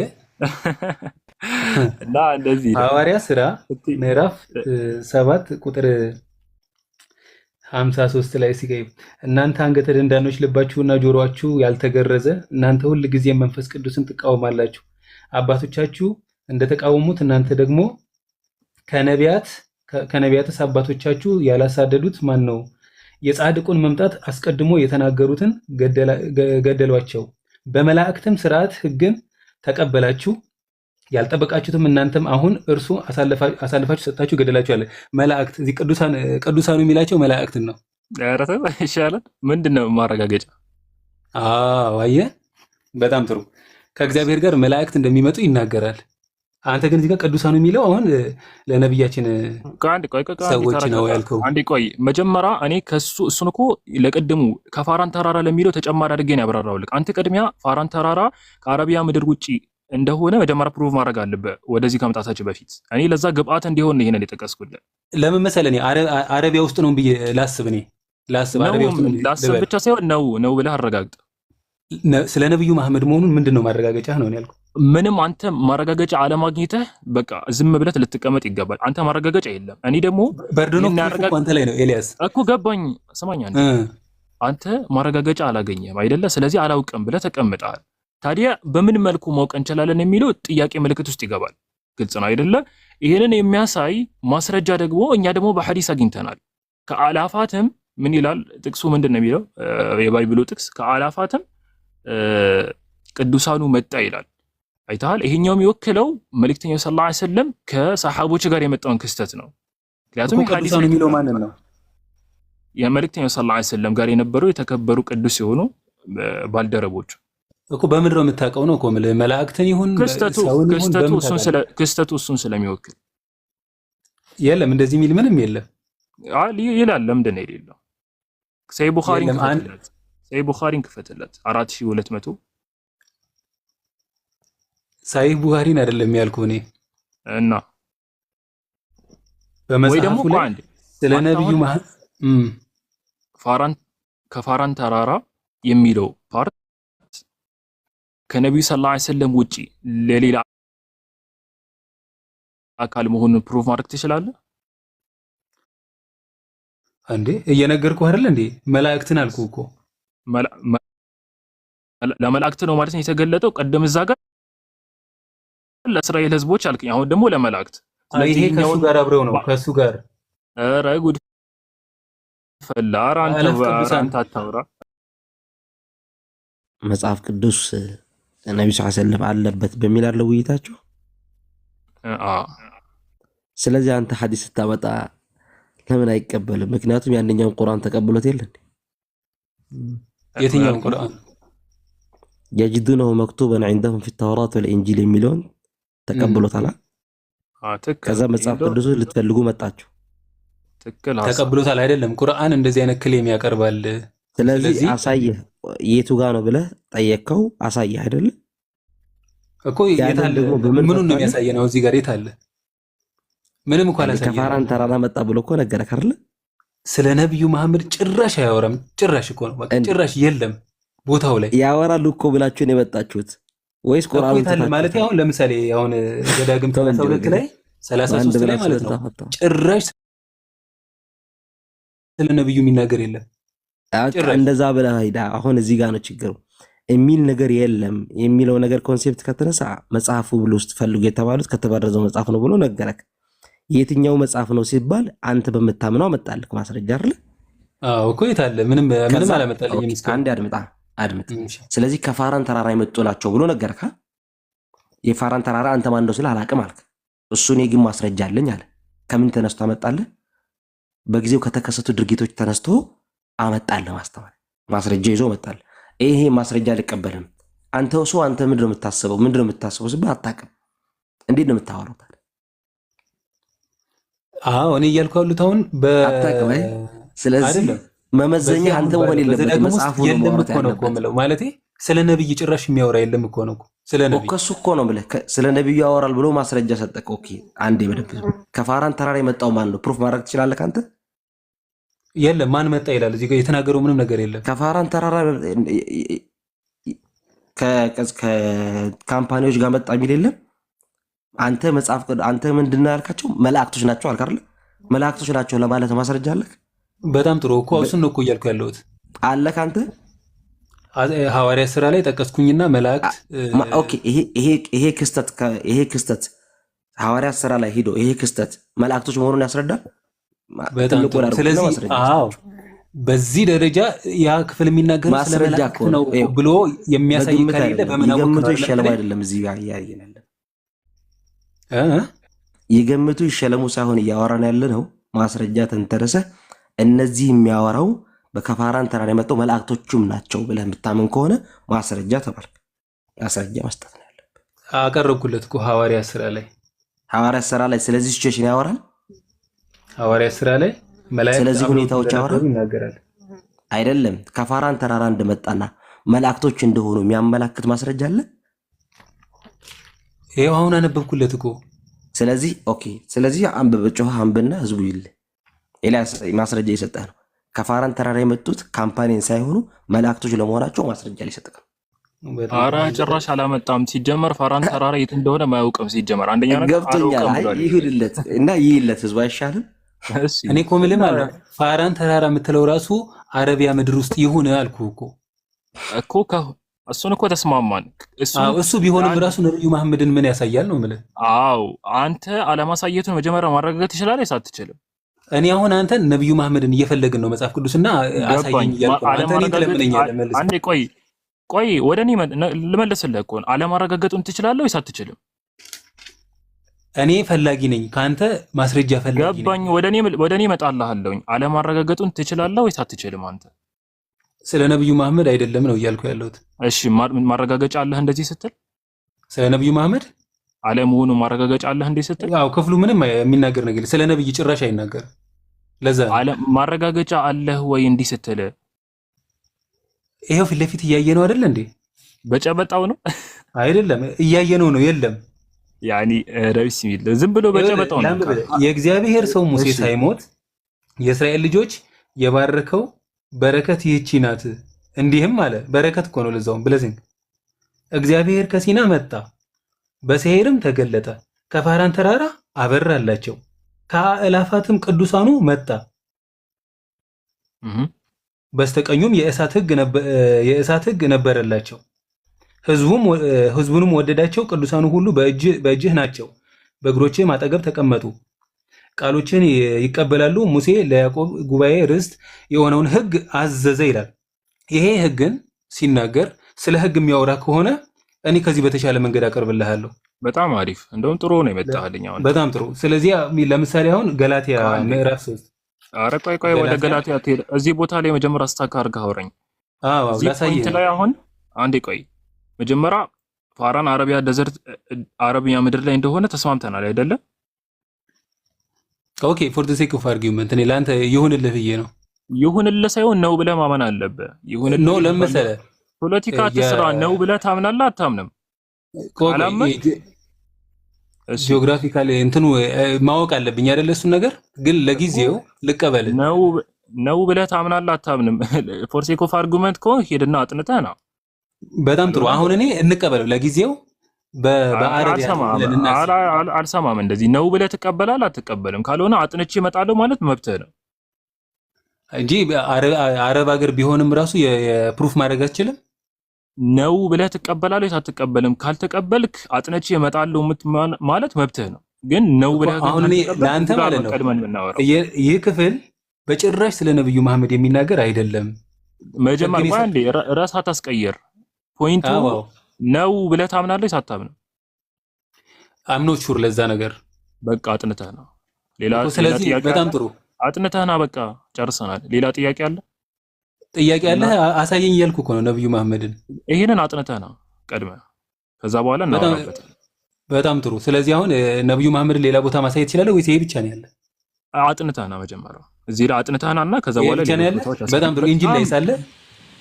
እና እንደዚህ ሐዋርያ ሥራ ምዕራፍ 7 ቁጥር 53 ላይ ሲገኝ እናንተ አንገተ ደንዳኖች ልባችሁና ጆሮአችሁ ያልተገረዘ እናንተ ሁል ጊዜ መንፈስ ቅዱስን ትቃወማላችሁ፣ አባቶቻችሁ እንደተቃወሙት እናንተ ደግሞ ከነቢያትስ አባቶቻችሁ ያላሳደዱት ማን ነው? የጻድቁን መምጣት አስቀድሞ የተናገሩትን ገደሏቸው። በመላእክትም ሥርዓት ሕግን ተቀበላችሁ፣ ያልጠበቃችሁትም እናንተም አሁን እርሱ አሳልፋችሁ ሰጣችሁ ገደላችሁ አለ። መላእክት እዚህ ቅዱሳኑ የሚላቸው መላእክትን ነው። ኧረ ይሻላል። ምንድነው ማረጋገጫ? አየህ፣ በጣም ጥሩ። ከእግዚአብሔር ጋር መላእክት እንደሚመጡ ይናገራል። አንተ ግን እዚህ ጋር ቅዱሳኑ የሚለው አሁን ለነብያችን ሰዎች ነው ያልከው። አንዴ ቆይ፣ መጀመሪያ እኔ እሱን እኮ ለቀድሙ ከፋራን ተራራ ለሚለው ተጨማሪ አድርጌ ነው ያብራራውልክ። አንተ ቅድሚያ ፋራን ተራራ ከአረቢያ ምድር ውጪ እንደሆነ መጀመሪያ ፕሩቭ ማድረግ አለበት ወደዚህ ከመጣታችን በፊት። እኔ ለዛ ግብአት እንዲሆን ነው ይሄንን የጠቀስኩልህ። ለምን መሰለህ? እኔ አረቢያ ውስጥ ነው ብዬ ላስብ አረቢያ ውስጥ ላስብ ብቻ ሳይሆን ነው ብለህ አረጋግጥ። ስለ ነብዩ መሐመድ መሆኑን ምንድነው ማረጋገጫ ነው ያልኩህ? ምንም አንተ ማረጋገጫ አለማግኘትህ በቃ ዝም ብለህ ልትቀመጥ ይገባል። አንተ ማረጋገጫ የለም። እኔ ደግሞ በርዶኖ አንተ ላይ ነው ኤልያስ እኮ ገባኝ። ስማኝ፣ አንተ ማረጋገጫ አላገኘህም አይደለ? ስለዚህ አላውቅም ብለህ ተቀምጠሃል። ታዲያ በምን መልኩ ማወቅ እንችላለን የሚለው ጥያቄ ምልክት ውስጥ ይገባል። ግልጽ ነው አይደለ? ይሄንን የሚያሳይ ማስረጃ ደግሞ እኛ ደግሞ በሐዲስ አግኝተናል። ከአላፋትም ምን ይላል ጥቅሱ? ምንድነው የሚለው የባይብሉ ጥቅስ? ከአላፋትም ቅዱሳኑ መጣ ይላል። አይተሃል? ይሄኛው የሚወክለው መልእክተኛው ሰለላሁ ዐለይሂ ወሰለም ከሰሃቦች ጋር የመጣውን ክስተት ነው። ምክንያቱም ቅዱሳኑ የሚለው ማንን ነው? የመልእክተኛው ሰለላሁ ዐለይሂ ወሰለም ጋር የነበሩ የተከበሩ ቅዱስ የሆኑ ባልደረቦች እኮ በምን ነው የምታውቀው? ነው እኮ መላእክትን ይሁን ክስተቱ እሱን ስለሚወክል የለም እንደዚህ የሚል ምንም የለም ይላል። ለምንድን ነው የሌለው? ሰሂህ ቡኻሪን ክፈትለት 4200 ሰሂህ ቡኻሪን አይደለም ያልኩህ እኔ እና በመጽሐፉ ላይ ስለ ነብዩ ከፋራን ተራራ የሚለው ፓርት ከነብዩ ሰለላሁ ዐለይሂ ወሰለም ውጪ ለሌላ አካል መሆኑን ፕሩፍ ማድረግ ትችላለህ እንዴ? እየነገርኩህ አይደል እንዴ? መላእክትን አልኩህ እኮ ለመላእክት ነው ማለት ነው የተገለጠው። ቀደም እዛ ጋር ለእስራኤል ህዝቦች አልከኝ፣ አሁን ደግሞ ለመላእክት። ይሄ ከሱ ጋር አብረው ነው ከሱ ጋር። ኧረ ጉድ ፈላ። አንተ አታውራ። መጽሐፍ ቅዱስ ነብዩ ሰለላሁ ዐለይሂ ወሰለም አለበት በሚል አለ ውይይታችሁ። ስለዚህ አንተ ሐዲስ ስታመጣ ለምን አይቀበልም? ምክንያቱም ያንኛውን ቁርአን ተቀብሎት የለ እንዴ? የትኛውን ቁርአን? يجدونه مكتوبا عندهم في التوراة والإنجيل የሚለውን ተቀብሎታል። ከዛ መጽሐፍ ቅዱስ ልትፈልጉ መጣችሁ። ተቀብሎታል አይደለም? ቁርአን እንደዚህ አይነት ክሌም ያቀርባል። ስለዚህ አሳየህ፣ የቱ ጋር ነው ብለህ ጠየቅከው፣ አሳየህ አይደለ እኮ። የታለ? ምኑን ነው የሚያሳየው? እዚህ ጋር የታለ? ምንም እኮ አላሳየም። ከፋራን ተራራ መጣ ብሎ እኮ ነገረህ አይደለ? ስለ ነብዩ መሐመድ ጭራሽ አያወራም። ጭራሽ እኮ ነው በቃ ጭራሽ የለም ቦታው ላይ። ያወራሉ እኮ ብላችሁ ነው የመጣችሁት። ወይስ ቁርአኑን ታለ ማለት አሁን ለምሳሌ አሁን ዘዳግም 32 ላይ 33 ላይ ማለት ነው ጭራሽ ስለ ነብዩ የሚናገር የለም። እንደዛ ብለህ ሄዳ አሁን እዚህ ጋር ነው ችግሩ። የሚል ነገር የለም የሚለው ነገር ኮንሴፕት ከተነሳ መጽሐፉ ብሎ ውስጥ ፈልጉ የተባሉት ከተበረዘው መጽሐፍ ነው ብሎ ነገረክ። የትኛው መጽሐፍ ነው ሲባል አንተ በመታመነው አመጣልክ ማስረጃ አይደል? አዎ እኮ የታለ ምንም አላመጣልኝም። አንድ አድምጥ። ስለዚህ ከፋራን ተራራ የመጡ ናቸው ብሎ ነገርካ። የፋራን ተራራ አንተ ማን ነው ስለ አላቅም አልክ። እሱ እኔ ግን ማስረጃ አለኝ አለ። ከምን ተነስቶ አመጣልህ? በጊዜው ከተከሰቱ ድርጊቶች ተነስቶ አመጣልህ ማስረጃ ይዞ መጣል። ይሄ ማስረጃ አልቀበልም። አንተ ምንድነው የምታስበው ሲባል አታውቅም። እንዴት ነው የምታወራው ታዲያ? አዎ እኔ እያልኩ ያሉት አሁን አታውቅም። ስለዚህ መመዘኛ አንተ መሆን የለበትም። መጽሐፉ ነው ማለት ስለ ነብይ ጭራሽ የሚያወራ የለም እኮ ነው። ስለ ነብይ እኮ እሱ እኮ ነው ብለህ ስለ ነብዩ ያወራል ብሎ ማስረጃ ሰጠህ። ኦኬ አንዴ በደንብ ከፋራን ተራራ የመጣው ማን ነው? ፕሩፍ ማድረግ ትችላለህ አንተ? የለም ማን መጣ ይላል እዚህ ጋር የተናገረው ምንም ነገር የለም። ከፋራን ተራራ ከካምፓኒዎች ጋር መጣ የሚል የለም። አንተ ምንድነው ያልካቸው? መላእክቶች ናቸው አልክ አይደል? መላእክቶች ናቸው ለማለት ማስረጃ አለክ? በጣም ጥሩ እኮ እሱን ነው እኮ እያልኩ ያለሁት። አለክ አንተ ሐዋርያ ሥራ ላይ ጠቀስኩኝና መላእክት ኦኬ ይሄ ክስተት ሐዋርያ ሥራ ላይ ሄዶ ይሄ ክስተት መላእክቶች መሆኑን ያስረዳል። በጣም ጥሩ። ስለዚህ አዎ በዚህ ደረጃ ያ ክፍል የሚናገር ስለ መላእክት ነው ብሎ የሚያሳይ ካለ በመናገር ይሸለሙ አይደለም። እዚህ ጋር ያያየናል ይገምቱ ይሸለሙ ሳይሆን እያወራን ያለ ነው ማስረጃ ተንተረሰ እነዚህ የሚያወራው በከፋራን ተራራ የመጣው መላእክቶቹም ናቸው ብለህ የምታምን ከሆነ ማስረጃ ተባልክ። ማስረጃ መስጠት ነው ያለብህ። አቀረብኩለት እኮ ሐዋርያ ሥራ ላይ ስለዚህ ሲቹዌሽን ያወራል። ሐዋርያ ሥራ ላይ መላእክት ስለዚህ ሁኔታዎች ያወራል አይደለም። ከፋራን ተራራ እንደመጣና መላእክቶች እንደሆኑ የሚያመላክት ማስረጃ አለ። ይሄው አሁን አነበብኩለት እኮ። ስለዚህ ኦኬ፣ ስለዚህ አንብና ህዝቡ ይል ኤልያስ ማስረጃ እየሰጠህ ነው። ከፋራን ተራራ የመጡት ካምፓኒን ሳይሆኑ መላእክቶች ለመሆናቸው ማስረጃ ሊሰጥህ ነው። ኧረ ጭራሽ አላመጣም። ሲጀመር ፋራን ተራራ የት እንደሆነ ማያውቅም። ሲጀመር አንደኛ ነገር ገብቶኛል። ይሁንለት እና ይይለት ህዝቡ አይሻልም? እኔ እኮ ምንም አለ ፋራን ተራራ የምትለው ራሱ አረቢያ ምድር ውስጥ ይሁን አልኩህ እኮ እሱን እኮ ተስማማን። እሱ ቢሆንም ራሱ ነብዩ መሐመድን ምን ያሳያል ነው የምልህ። አዎ አንተ አለማሳየቱን መጀመሪያ ማረጋገጥ ትችላለህ ሳትችልም። እኔ አሁን አንተን ነብዩ መሐመድን እየፈለግን ነው መጽሐፍ ቅዱስና አሳየኝ እያልኩ አንተ እኔ ትለምነኛለህ። መልስ አንዴ ቆይ ወደኔ ልመልስልህ እኮ አለማረጋገጡን ትችላለህ ወይስ አትችልም? እኔ ፈላጊ ነኝ ካንተ ማስረጃ ፈላጊ ነኝ። ገባኝ። ወደኔ እመጣልሃለሁኝ። አለማረጋገጡን ትችላለህ ወይስ አትችልም? አንተ ስለ ነብዩ መሐመድ አይደለም ነው እያልኩ ያለሁት። እሺ ማረጋገጫ አለህ እንደዚህ ስትል? ስለ ነብዩ መሐመድ አለመሆኑ ማረጋገጫ አለህ እንዴ ስትል? ያው ክፍሉ ምንም የሚናገር ነገር ስለ ነብይ ጭራሽ አይናገር። ለዛ ማረጋገጫ አለህ ወይ እንዲህ ስትል? ይሄው ፊት ለፊት እያየነው አይደል እንዴ? በጨበጣው ነው አይደለም? እያየነው ነው። የለም ያኒ ረብስ ሚል ዝም ብሎ በጨበጣው ነው። የእግዚአብሔር ሰው ሙሴ ሳይሞት የእስራኤል ልጆች የባረከው በረከት ይህቺ ናት። እንዲህም አለ። በረከት እኮ ነው ለዛውም ብለዚንግ እግዚአብሔር ከሲና መጣ፣ በሰሄርም ተገለጠ፣ ከፋራን ተራራ አበራላቸው፣ ከአእላፋትም ቅዱሳኑ መጣ፣ በስተቀኙም የእሳት ሕግ ነበረላቸው፣ ህዝቡንም ወደዳቸው። ቅዱሳኑ ሁሉ በእጅህ ናቸው፣ በእግሮችህም አጠገብ ተቀመጡ፣ ቃሎችን ይቀበላሉ። ሙሴ ለያዕቆብ ጉባኤ ርስት የሆነውን ሕግ አዘዘ ይላል። ይሄ ሕግን ሲናገር ስለ ሕግ የሚያወራ ከሆነ እኔ ከዚህ በተሻለ መንገድ አቀርብልሃለሁ። በጣም አሪፍ፣ እንደውም ጥሩ ነው የመጣልኝ አሁን። በጣም ጥሩ። ስለዚህ ለምሳሌ አሁን ገላትያ ምዕራፍ 3 አረ ቆይ ወደ ገላትያ ትሄድ። እዚህ ቦታ ላይ መጀመሪያ አስታካ አድርገህ አውራኝ። አዎ ላሳየህ ላይ አሁን አንዴ ቆይ። መጀመሪያ ፋራን አረቢያ ደዘርት አረቢያ ምድር ላይ እንደሆነ ተስማምተናል አይደለ? ኦኬ ፎር ዘ ሴክ ኦፍ አርጊውመንት እኔ ላንተ ይሁንልህ ብዬ ነው። ይሁንልህ ሳይሆን ነው ብለህ ማመን አለብህ። ይሁንልህ ነው ለምሳሌ ፖለቲካ ትስራ ነው ብለህ ታምናለህ አታምንም? ጂኦግራፊካሊ እንትኑ ማወቅ አለብኝ አይደለ? እሱን ነገር ግን ለጊዜው ልቀበል። ነው ብለህ ታምናለህ አታምንም? ፎር ሴክ ኦፍ አርጊውመንት ከሆነ ሄድና አጥንተህ ነው በጣም ጥሩ። አሁን እኔ እንቀበለው ለጊዜው በአረቢያ ብለን እናስብ። አልሰማም። እንደዚህ ነው ብለህ ትቀበላለህ አትቀበልም? ካልሆነ አጥንቼ እመጣለሁ ማለት መብትህ ነው እንጂ አረብ ሀገር ቢሆንም ራሱ የፕሩፍ ማድረግ አትችልም። ነው ብለህ ትቀበላለህ ወይስ አትቀበልም? ካልተቀበልክ አጥንቼ እመጣለሁ ማለት መብትህ ነው። ግን ነው ብለህ አሁን እኔ ለአንተ ማለት ነው ይህ ክፍል በጭራሽ ስለ ነብዩ መሐመድ የሚናገር አይደለም። መጀመሪያ አንዴ ራስህ አታስቀይር። ፖይንቱ ነው ብለህ ታምናለህ ወይስ አታምንም? አምኖት ሹር ለዛ ነገር በቃ አጥንተህ ነው። ሌላ ስለዚህ በጣም ጥሩ አጥንተህና በቃ ጨርሰናል። ሌላ ጥያቄ አለ? ጥያቄ አለ? አሳየኝ እያልኩ እኮ ነው ነብዩ መሐመድን። ይሄንን አጥንተህና ቀድመህ ከዛ በኋላ እናወራበታለን። በጣም ጥሩ። ስለዚህ አሁን ነብዩ መሐመድን ሌላ ቦታ ማሳየት ትችላለህ ወይስ ይሄ ብቻ ነው ያለ? አጥንተህና መጀመሪያ እዚህ ላይ አጥንተህናና ከዛ በኋላ በጣም ጥሩ። ኢንጂል ላይ ሳለ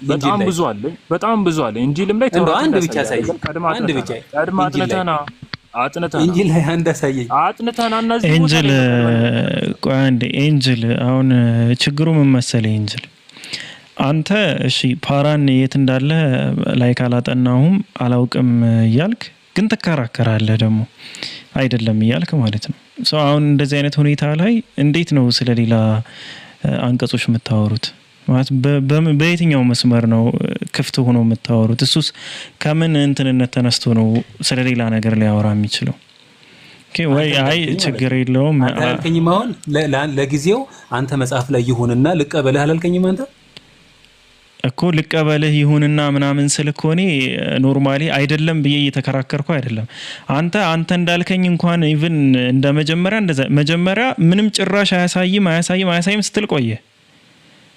በጣም ብዙ አለ፣ በጣም ብዙ አለ። ኢንጂልም ላይ አንድ ብቻ አሳየኝ። አንድ ብቻ አጥንተህና ኢንጂል ላይ አንድ አሳየኝ። አጥንተህና እነዚህ ኢንጂል ቆይ አንዴ ኢንጂል አሁን ችግሩ ምን መሰለህ? ኢንጂል አንተ እሺ ፓራን የት እንዳለ ላይ ካላጠናሁም አላውቅም እያልክ ግን ትከራከራለህ ደግሞ አይደለም እያልክ ማለት ነው። ሰው አሁን እንደዚህ አይነት ሁኔታ ላይ እንዴት ነው ስለሌላ አንቀጾች የምታወሩት? ማለት በየትኛው መስመር ነው ክፍት ሆኖ የምታወሩት? እሱስ ከምን እንትንነት ተነስቶ ነው ስለሌላ ነገር ሊያወራ የሚችለው? ወይ አይ ችግር የለውም አላልከኝም? አሁን ለጊዜው አንተ መጽሐፍ ላይ ይሁንና ልቀበልህ አላልከኝም? አንተ እኮ ልቀበልህ ይሁንና ምናምን ስልኮኔ ኖርማሊ አይደለም ብዬ እየተከራከርኩ አይደለም። አንተ እንዳልከኝ እንኳን ኢቭን እንደ መጀመሪያ ምንም ጭራሽ አያሳይም ስትል ቆየ።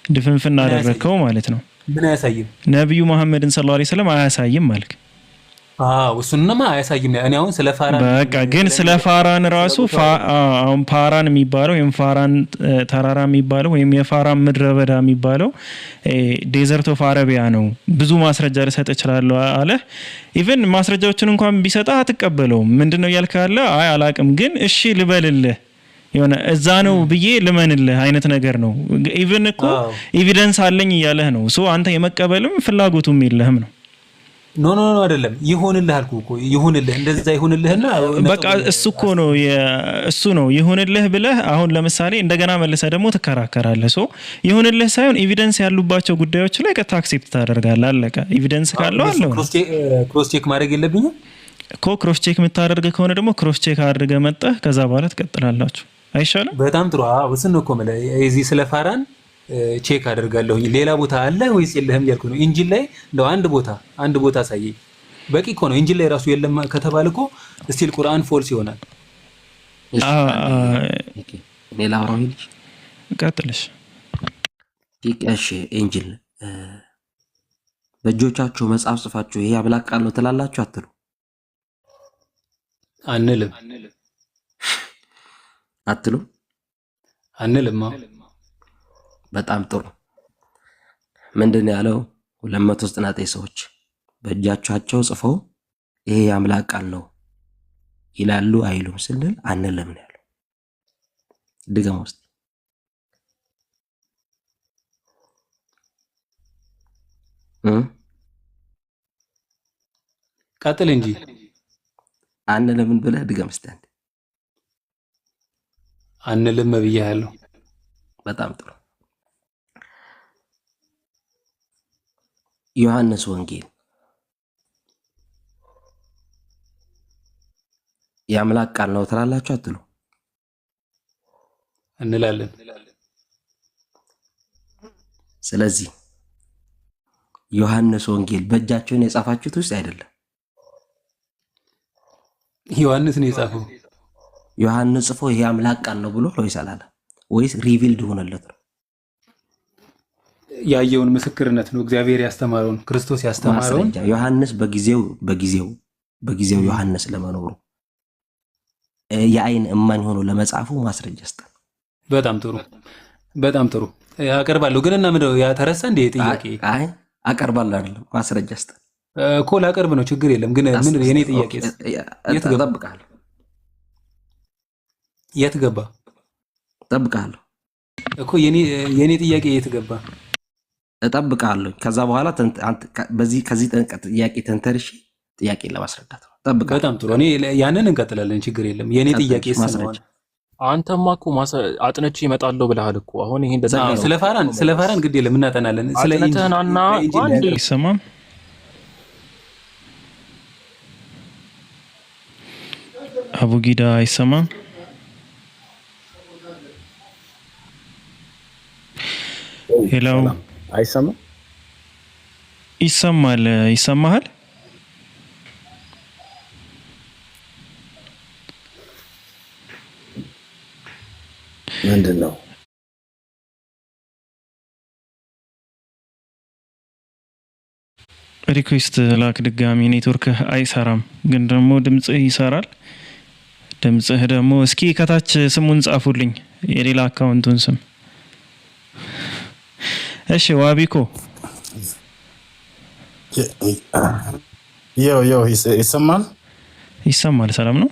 ድፍንፍና አደረከው ማለት ነው። ምን አያሳይም? ነብዩ መሐመድን ሰለላሁ ዐለይሂ ወሰለም አያሳይም ማለት እሱንማ አያሳይም። እኔ አሁን ስለ ፋራን በቃ ግን ስለ ፋራን ራሱ አሁን ፋራን የሚባለው ወይም ፋራን ተራራ የሚባለው ወይም የፋራን ምድረ በዳ የሚባለው ዴዘርት ኦፍ አረቢያ ነው። ብዙ ማስረጃ ልሰጥ እችላለሁ አለ። ኢቭን ማስረጃዎችን እንኳን ቢሰጣ አትቀበለውም። ምንድነው እያልክ ያለ? አይ አላቅም ግን እሺ ልበልልህ የሆነ እዛ ነው ብዬ ልመንልህ አይነት ነገር ነው። ኢቭን እኮ ኤቪደንስ አለኝ እያለህ ነው። ሶ አንተ የመቀበልም ፍላጎቱም የለህም ነው። ኖ አይደለም ይሁንልህ አልኩ እኮ ይሁንልህ፣ እንደዛ ይሁንልህና በቃ እሱ እኮ ነው እሱ ነው ይሁንልህ ብለህ አሁን ለምሳሌ እንደገና መልሰህ ደግሞ ትከራከራለህ። ሶ ይሁንልህ ሳይሆን ኤቪደንስ ያሉባቸው ጉዳዮች ላይ ቀጥታ አክሴፕት ታደርጋለህ። አለቀ። ኤቪደንስ ካለው አለው። ክሮስ ቼክ ማድረግ የለብኝም እኮ። ክሮስ ቼክ የምታደርግ ከሆነ ደግሞ ክሮስ ቼክ አድርገህ መጣህ ከዛ በኋላ ትቀጥላላችሁ። አይሻልም? በጣም ጥሩ። እሱን ነው እኮ ማለት እዚህ ስለ ፋራን ቼክ አደርጋለሁኝ። ሌላ ቦታ አለ ወይስ የለህም እያልኩ ነው። ኢንጂል ላይ እንደው አንድ ቦታ አሳየኝ በቂ እኮ ነው። ኢንጂል ላይ ራሱ የለም ከተባለ እኮ ስቲል ቁርአን ፎልስ ይሆናል። ሌላ አውራው ልጅ ቀጥልሽ። እሺ ኢንጂል በእጆቻችሁ መጽሐፍ ጽፋችሁ ይሄ አምላክ ቃል ነው ትላላችሁ አትሉ? አንልም። በጣም ጥሩ። ምንድን ያለው 299 ሰዎች በእጃቸው ጽፈው ይሄ የአምላክ ቃል ነው ይላሉ አይሉም ስንል አንልም ነው ያለው። ድገም ውስጥ ቀጥል እንጂ አንልም ብለህ ድገም እስቲ። አንልም ብያለሁ። በጣም ጥሩ። ዮሐንስ ወንጌል የአምላክ ቃል ነው ትላላችሁ አትሉ? እንላለን። ስለዚህ ዮሐንስ ወንጌል በእጃችሁን የጻፋችሁት ውስጥ አይደለም። ዮሐንስ ነው የጻፈው። ዮሐንስ ጽፎ ይሄ አምላክ ቃል ነው ብሎ ወይስ አላለም? ወይስ ሪቪልድ ሆነለት ነው? ያየውን ምስክርነት ነው። እግዚአብሔር ያስተማረውን ክርስቶስ ያስተማረውን ዮሐንስ በጊዜው ዮሐንስ ለመኖሩ የአይን እማኝ ሆኖ ለመጻፉ ማስረጃ ስጠን። በጣም ጥሩ አቀርባለሁ። ግን እና ምንድነው ያተረሳ እንደ ጥያቄ? አይ አቀርባለሁ አይደለም ማስረጃ ስጠን እኮ ላቀርብ ነው። ችግር የለም። ግን ምንድነው የኔ ጥያቄ? እጠብቅሃለሁ። የት ገባ? እጠብቅሃለሁ እኮ የኔ ጥያቄ የት ገባ? እጠብቃለሁ። ከዛ በኋላ ከዚህ ጥያቄ ተንተርሼ ጥያቄን ለማስረዳት ነው። እጠብቃለሁ። በጣም ጥሩ። እኔ ያንን እንቀጥላለን፣ ችግር የለም። የኔ ጥያቄ ማስረጃ አንተማ እኮ አጥንቼ እመጣለሁ ብለሃል እኮ። አሁን ይሄ እንደዛ ነው። ስለ ፋራን ግድ የለም እናጠናለን። ስለ አጥንተህናና አንድ ይሰማም አቡጊዳ አይሰማም? ሄሎ አይሰማም? ይሰማል። ይሰማሃል? ምንድን ነው? ሪኩዌስት ላክ ድጋሚ። ኔትወርክህ አይሰራም፣ ግን ደግሞ ድምጽህ ይሰራል። ድምጽህ ደግሞ እስኪ ከታች ስሙን ጻፉልኝ፣ የሌላ አካውንቱን ስም። እሺ ዋቢኮ ያው ይሰማል? ይሰማል። ሰላም ነው?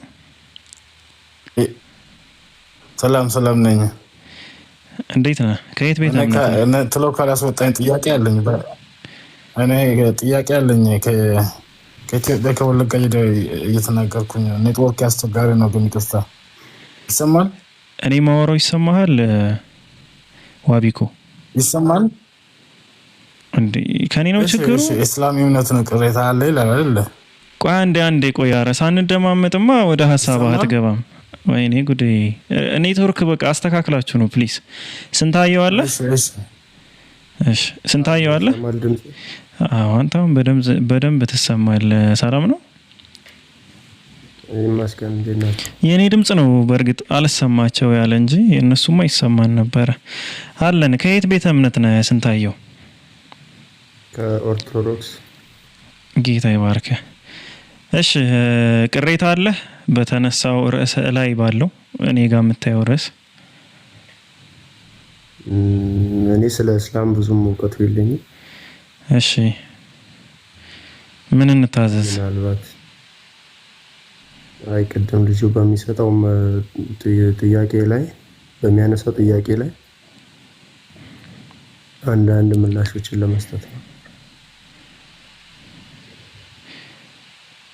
ሰላም ነኝ። እንዴት ነህ? ከየት ቤት ነው? ትሎ ካላስወጣኝ ጥያቄ አለኝ። እኔ ጥያቄ አለኝ። ከኢትዮጵያ ከወለጋ እየተናገርኩኝ ኔትወርክ አስቸጋሪ ነው። ግን ይቅርታ። ይሰማል? እኔ ማወራው ይሰማሃል? ዋቢኮ ይሰማል? እንዴ ከኔ ነው ችግሩ? እስላም እምነት ነው ቅሬታ አለ ይላል አይደል? ቆይ አንዴ ቆይ። ኧረ ሳንደማመጥማ ወደ ሀሳብህ አትገባም። ወይኔ ጉዴ! ኔትወርክ በቃ አስተካክላችሁ ነው ፕሊዝ። ስንታየው አለ? እሺ ስንታየው አለ? አዎ አንተ አሁን በደንብ ትሰማለህ። ሰላም ነው? የኔ ድምጽ ነው በእርግጥ አልሰማቸው ያለ እንጂ የእነሱማ ይሰማን ነበረ። አለን። ከየት ቤተ እምነት ነህ ስንታየው? ከኦርቶዶክስ። ጌታ ይባርክ። እሺ ቅሬታ አለ በተነሳው ርዕስ ላይ ባለው እኔ ጋር የምታየው ርዕስ? እኔ ስለ እስላም ብዙም እውቀቱ የለኝም። እሺ ምን እንታዘዝ? ምናልባት ቅድም ልጁ በሚሰጠው ጥያቄ ላይ በሚያነሳው ጥያቄ ላይ አንዳንድ ምላሾችን ለመስጠት ነው።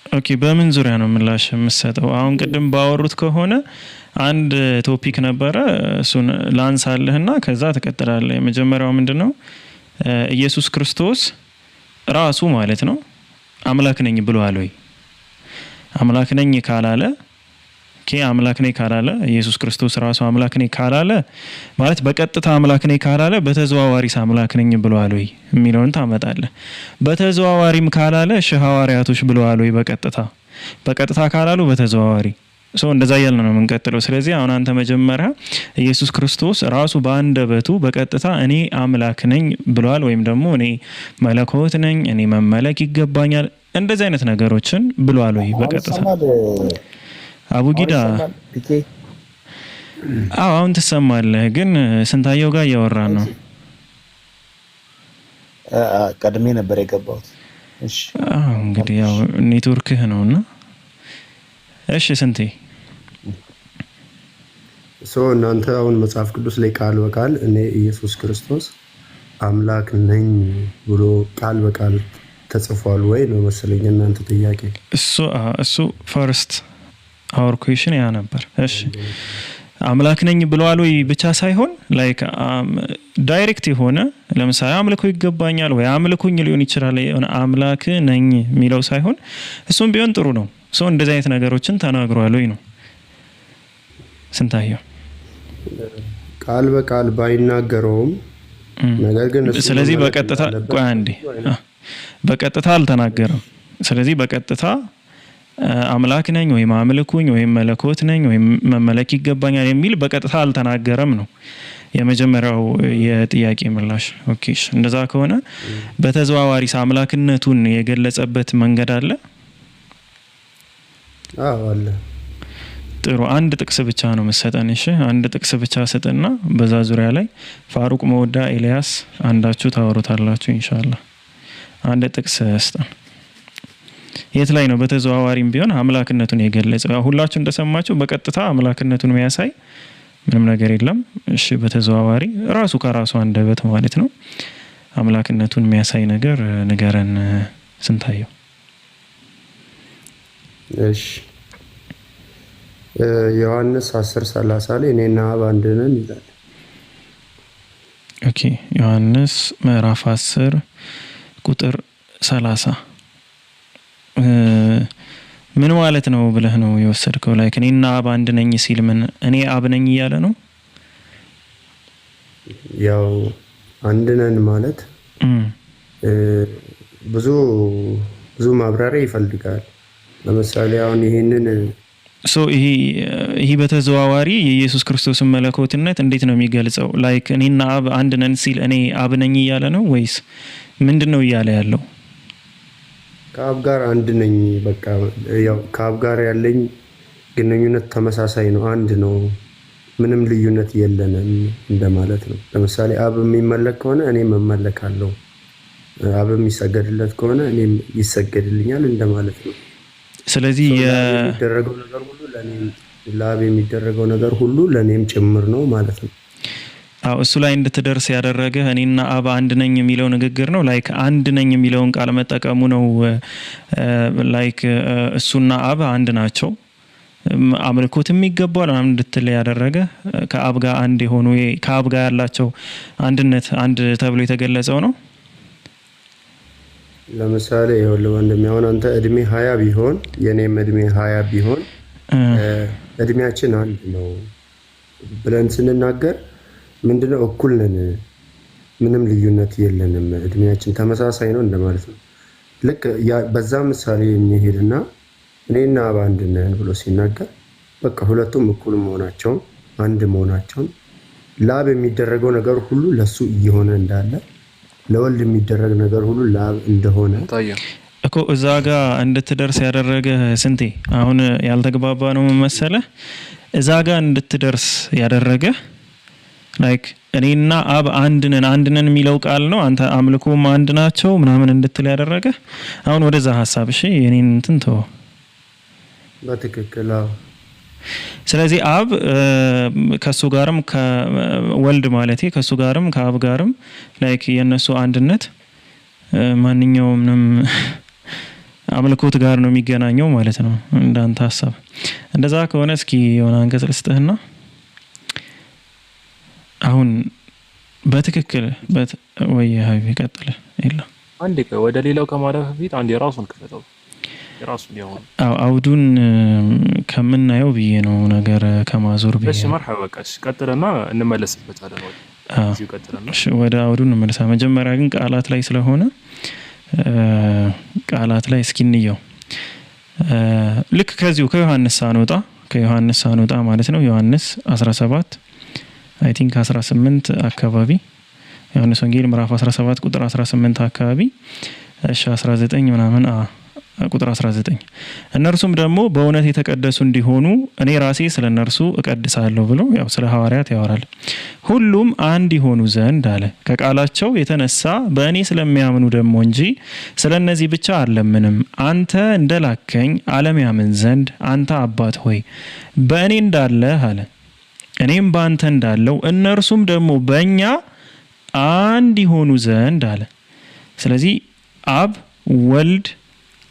ኦኬ በምን ዙሪያ ነው ምላሽ የምትሰጠው? አሁን ቅድም ባወሩት ከሆነ አንድ ቶፒክ ነበረ፣ እሱን ላንሳልህና ከዛ ትቀጥላለህ። የመጀመሪያው ምንድነው? ኢየሱስ ክርስቶስ ራሱ ማለት ነው አምላክ ነኝ ብሏል ወይ? አምላክ ነኝ ካላለ አምላክ ነኝ ካላለ ኢየሱስ ክርስቶስ ራሱ አምላክ ነኝ ካላለ ማለት በቀጥታ አምላክ ነኝ ካላለ በተዘዋዋሪስ አምላክ ነኝ ብሏል ወይ የሚለውን ታመጣለህ። በተዘዋዋሪም ካላለ ሐዋርያቶች ብለዋል ወይ? በቀጥታ ካላሉ በተዘዋዋሪ እንደዛ እያልን ነው የምንቀጥለው። ስለዚህ አሁን አንተ መጀመሪያ ኢየሱስ ክርስቶስ ራሱ በአንደበቱ በቀጥታ እኔ አምላክ ነኝ ብሏል ወይም ደግሞ እኔ መለኮት ነኝ፣ እኔ መመለክ ይገባኛል፣ እንደዚህ አይነት ነገሮችን ብሏል ወይ በቀጥታ? አቡጊዳ አሁን ትሰማለህ? ግን ስንታየው ጋር እያወራን ነው። ቀድሜ ነበር የገባሁት። እሺ እንግዲህ ያው ኔትወርክህ ነውና። እሺ ስንቴ እናንተ አሁን መጽሐፍ ቅዱስ ላይ ቃል በቃል እኔ ኢየሱስ ክርስቶስ አምላክ ነኝ ብሎ ቃል በቃል ተጽፏል ወይ ነው መሰለኝ እናንተ ጥያቄ። እሱ ፈርስት አወር ኩዌሽን ያ ነበር። እሺ አምላክ ነኝ ብለዋል ወይ ብቻ ሳይሆን ላይክ ዳይሬክት የሆነ ለምሳሌ አምልኮ ይገባኛል ወይ አምልኩኝ ሊሆን ይችላል። የሆነ አምላክ ነኝ የሚለው ሳይሆን እሱም ቢሆን ጥሩ ነው። እንደዚህ አይነት ነገሮችን ተናግሯል ወይ ነው ስንታየው? ቃል በቃል ባይናገረውም ነገር ግን ስለዚህ በቀጥታ ቆይ አንዴ በቀጥታ አልተናገረም። ስለዚህ በቀጥታ አምላክ ነኝ ወይም አምልኩኝ ወይም መለኮት ነኝ ወይም መመለክ ይገባኛል የሚል በቀጥታ አልተናገረም ነው የመጀመሪያው የጥያቄ ምላሽ። ኦኬ እንደዛ ከሆነ በተዘዋዋሪስ አምላክነቱን የገለጸበት መንገድ አለ? አለ። ጥሩ አንድ ጥቅስ ብቻ ነው መሰጠን። እሺ አንድ ጥቅስ ብቻ ሰጠና በዛ ዙሪያ ላይ ፋሩቅ መወዳ ኤልያስ አንዳችሁ ታወሩታላችሁ ኢንሻአላህ። አንድ ጥቅስ ስጠን። የት ላይ ነው በተዘዋዋሪም ቢሆን አምላክነቱን የገለጸው? ሁላችሁ እንደሰማችሁ በቀጥታ አምላክነቱን የሚያሳይ ምንም ነገር የለም። እሺ በተዘዋዋሪ ራሱ ከራሱ አንደበት ማለት ነው አምላክነቱን የሚያሳይ ነገር ንገረን ስንታየው። እሺ ዮሐንስ 10:30 ላይ እኔና አብ አንድ ነን ይላል። ኦኬ ዮሐንስ ምዕራፍ 10 ቁጥር 30 ምን ማለት ነው ብለህ ነው የወሰድከው? ላይክ እኔና አብ አንድ ነኝ ሲል ምን እኔ አብ ነኝ እያለ ነው? ያው አንድ ነን ማለት ብዙ ማብራሪያ ይፈልጋል። ለምሳሌ አሁን ይሄንን ይሄ በተዘዋዋሪ የኢየሱስ ክርስቶስን መለኮትነት እንዴት ነው የሚገልጸው? ላይክ እኔና አብ አንድ ነን ሲል እኔ አብ ነኝ እያለ ነው ወይስ ምንድነው እያለ ያለው? ከአብ ጋር አንድ ነኝ፣ በቃ ያው ከአብ ጋር ያለኝ ግንኙነት ተመሳሳይ ነው፣ አንድ ነው፣ ምንም ልዩነት የለንም እንደማለት ነው። ለምሳሌ አብ የሚመለክ ከሆነ እኔም እመለካለሁ፣ አብ የሚሰገድለት ከሆነ እኔም ይሰገድልኛል እንደማለት ነው። ስለዚህ የሚደረገው ነገር ሁሉ ለኔም ለአብ የሚደረገው ነገር ሁሉ ለኔም ጭምር ነው ማለት ነው። አው እሱ ላይ እንድትደርስ ያደረገ እኔና አብ አንድ ነኝ የሚለው ንግግር ነው። ላይክ አንድ ነኝ የሚለውን ቃል መጠቀሙ ነው። ላይክ እሱና አብ አንድ ናቸው፣ አምልኮትም ይገባል ምናምን እንድትል ያደረገ ከአብ ጋር አንድ የሆኑ ከአብ ጋር ያላቸው አንድነት አንድ ተብሎ የተገለጸው ነው። ለምሳሌ ይኸውልህ ወንድሜ አሁን አንተ እድሜ 20 ቢሆን የኔም እድሜ 20 ቢሆን እድሜያችን አንድ ነው ብለን ስንናገር ምንድነው እኩል ነን፣ ምንም ልዩነት የለንም፣ እድሜያችን ተመሳሳይ ነው እንደማለት ነው። ልክ በዛ ምሳሌ የሚሄድና እኔና አብ አንድ ነን ብሎ ሲናገር በቃ ሁለቱም እኩል መሆናቸውን አንድ መሆናቸውን ለአብ የሚደረገው ነገር ሁሉ ለሱ እየሆነ እንዳለ ለወልድ የሚደረግ ነገር ሁሉ ለአብ እንደሆነ እኮ እዛ ጋር እንድትደርስ ያደረገ ስንቴ አሁን ያልተግባባ ነው መሰለህ። እዛ ጋር እንድትደርስ ያደረገ ላይክ እኔና አብ አንድ ነን የሚለው ቃል ነው። አንተ አምልኮም አንድ ናቸው ምናምን እንድትል ያደረገ አሁን ወደዛ ሐሳብ እሺ የኔን እንትን ተው በትክክል። ስለዚህ አብ ከሱ ጋርም ከወልድ ማለቴ ከሱ ጋርም ከአብ ጋርም ላይክ የነሱ አንድነት ማንኛውም አምልኮት ጋር ነው የሚገናኘው ማለት ነው እንዳንተ ሐሳብ። እንደዛ ከሆነ እስኪ የሆነ አንቀጽ ልስጥህና አሁን በትክክል ወይ ሀቢብ ይቀጥል ይላ አንዴ ወደ ሌላው ከማለፍ በፊት አንዴ ራሱን ክፈተው የራሱን ያውን አውዱን ከምናየው ብዬ ነው ነገር ከማዞር ብዬ። እሺ መርሐባ በቃሽ ቀጥልና እንመለስበታለን። እዚሁ ቀጥልና ወደ አውዱን እንመለሳ። መጀመሪያ ግን ቃላት ላይ ስለሆነ ቃላት ላይ እስኪ እንየው። ልክ ከዚሁ ከዮሐንስ ሳንወጣ ማለት ነው ዮሐንስ 17 አይ ቲንክ 18 አካባቢ ዮሐንስ ወንጌል ምዕራፍ 17 ቁጥር 18 አካባቢ እሺ 19 ምናምን ቁጥር 19 እነርሱም ደግሞ በእውነት የተቀደሱ እንዲሆኑ እኔ ራሴ ስለነርሱ እቀድሳለሁ ብሎ ያው ስለ ሐዋርያት ያወራል። ሁሉም አንድ ይሆኑ ዘንድ አለ ከቃላቸው የተነሳ በእኔ ስለሚያምኑ ደግሞ እንጂ ስለነዚህ ብቻ አልለምንም። አንተ እንደላከኝ ዓለም ያምን ዘንድ አንተ አባት ሆይ በእኔ እንዳለህ አለ እኔም በአንተ እንዳለው እነርሱም ደግሞ በእኛ አንድ ይሆኑ ዘንድ አለ። ስለዚህ አብ ወልድ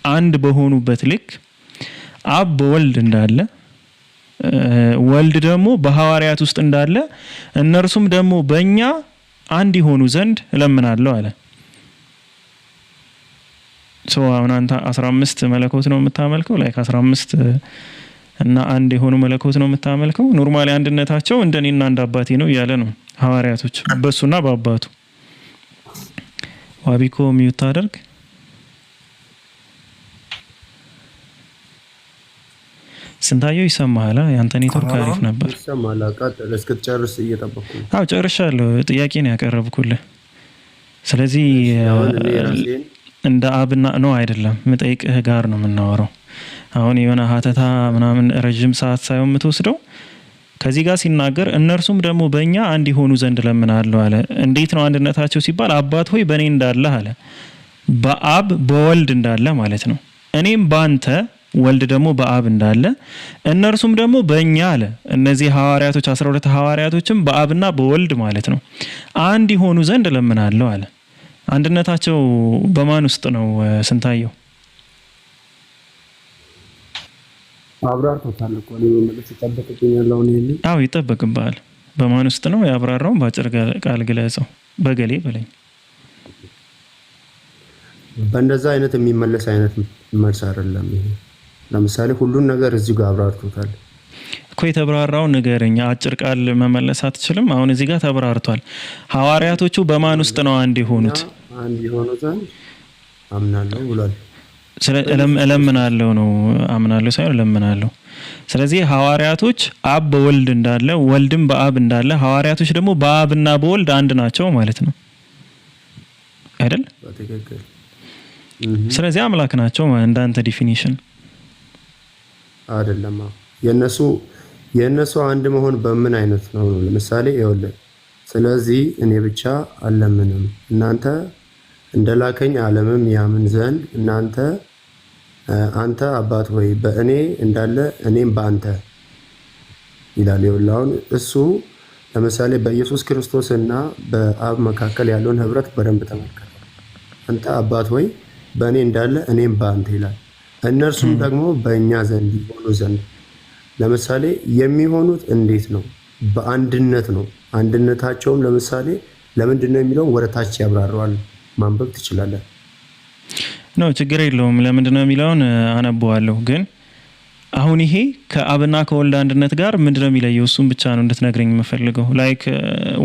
አንድ በሆኑበት ልክ አብ በወልድ እንዳለ ወልድ ደግሞ በሐዋርያት ውስጥ እንዳለ እነርሱም ደግሞ በእኛ አንድ ይሆኑ ዘንድ እለምናለሁ አለ። አሁን አንተ 15 መለኮት ነው የምታመልከው ላይክ 15 እና አንድ የሆኑ መለኮት ነው የምታመልከው። ኖርማሊ አንድነታቸው እንደኔና እንደ አባቴ ነው እያለ ነው ሐዋርያቶች በሱና በአባቱ። ዋቢኮ ሚዩት አድርግ። ስንታየው ይሰማሃል? ያንተ ኔትወርክ አሪፍ ነበር። ይሰማል። ቀጥል እስክትጨርስ እየጠበቅኩ ነው። አዎ ጨርሻለሁ። ጥያቄ ነው ያቀረብኩልህ። ስለዚህ እንደ አብና ነው አይደለም መጠይቅህ ጋር ነው የምናወራው። አሁን የሆነ ሀተታ ምናምን ረጅም ሰዓት ሳይሆን የምትወስደው ከዚህ ጋር ሲናገር እነርሱም ደግሞ በእኛ አንድ ይሆኑ ዘንድ እለምናለሁ አለ። እንዴት ነው አንድነታቸው ሲባል አባት ሆይ በእኔ እንዳለህ አለ በአብ በወልድ እንዳለ ማለት ነው። እኔም በአንተ ወልድ ደግሞ በአብ እንዳለ እነርሱም ደግሞ በእኛ አለ። እነዚህ ሐዋርያቶች 12 ሐዋርያቶችም በአብና በወልድ ማለት ነው አንድ ይሆኑ ዘንድ እለምናለሁ አለ። አንድነታቸው በማን ውስጥ ነው ስንታየው? አብራርቶታል እኮ ነው ማለት ይጠበቅብኛል። አሁን ይሄን አዎ ይጠበቅብሃል። በማን ውስጥ ነው ያብራራው? በአጭር ቃል ግለጸው። በገሌ በለኝ። በእንደዛ አይነት የሚመለስ አይነት መልስ አይደለም ይሄ። ለምሳሌ ሁሉን ነገር እዚህ ጋር አብራርቶታል እኮ። የተብራራው ንገረኝ። አጭር ቃል መመለስ አትችልም? አሁን እዚህ ጋር ተብራርቷል። ሐዋርያቶቹ በማን ውስጥ ነው አንድ የሆኑት? አንድ የሆኑት አምናለሁ ብሏል። እለምናለሁ ነው አምናለሁ ሳይሆን እለምናለሁ። ስለዚህ ሐዋርያቶች አብ በወልድ እንዳለ ወልድም በአብ እንዳለ ሐዋርያቶች ደግሞ በአብና በወልድ አንድ ናቸው ማለት ነው አይደል? በትክክል። ስለዚህ አምላክ ናቸው እንዳንተ ዲፊኒሽን አይደለም። የነሱ አንድ መሆን በምን አይነት ነው? ለምሳሌ ይኸውልህ፣ ስለዚህ እኔ ብቻ አለምንም እናንተ እንደላከኝ ዓለምም ያምን ዘንድ አንተ አባት ሆይ በእኔ እንዳለ እኔም በአንተ ይላል። ይኸውልህ አሁን እሱ ለምሳሌ በኢየሱስ ክርስቶስ እና በአብ መካከል ያለውን ህብረት በደንብ ተመልከተ። አንተ አባት ሆይ በእኔ እንዳለ እኔም በአንተ ይላል። እነርሱም ደግሞ በእኛ ዘንድ ይሆኑ ዘንድ። ለምሳሌ የሚሆኑት እንዴት ነው? በአንድነት ነው። አንድነታቸውም ለምሳሌ ለምንድን ነው የሚለውን ወደ ታች ያብራራዋል። ማንበብ ትችላለህ። ነው ችግር የለውም። ለምንድን ነው የሚለውን አነበዋለሁ። ግን አሁን ይሄ ከአብና ከወልድ አንድነት ጋር ምንድን ነው የሚለየው? እሱም ብቻ ነው እንድትነግረኝ የምፈልገው። ላይክ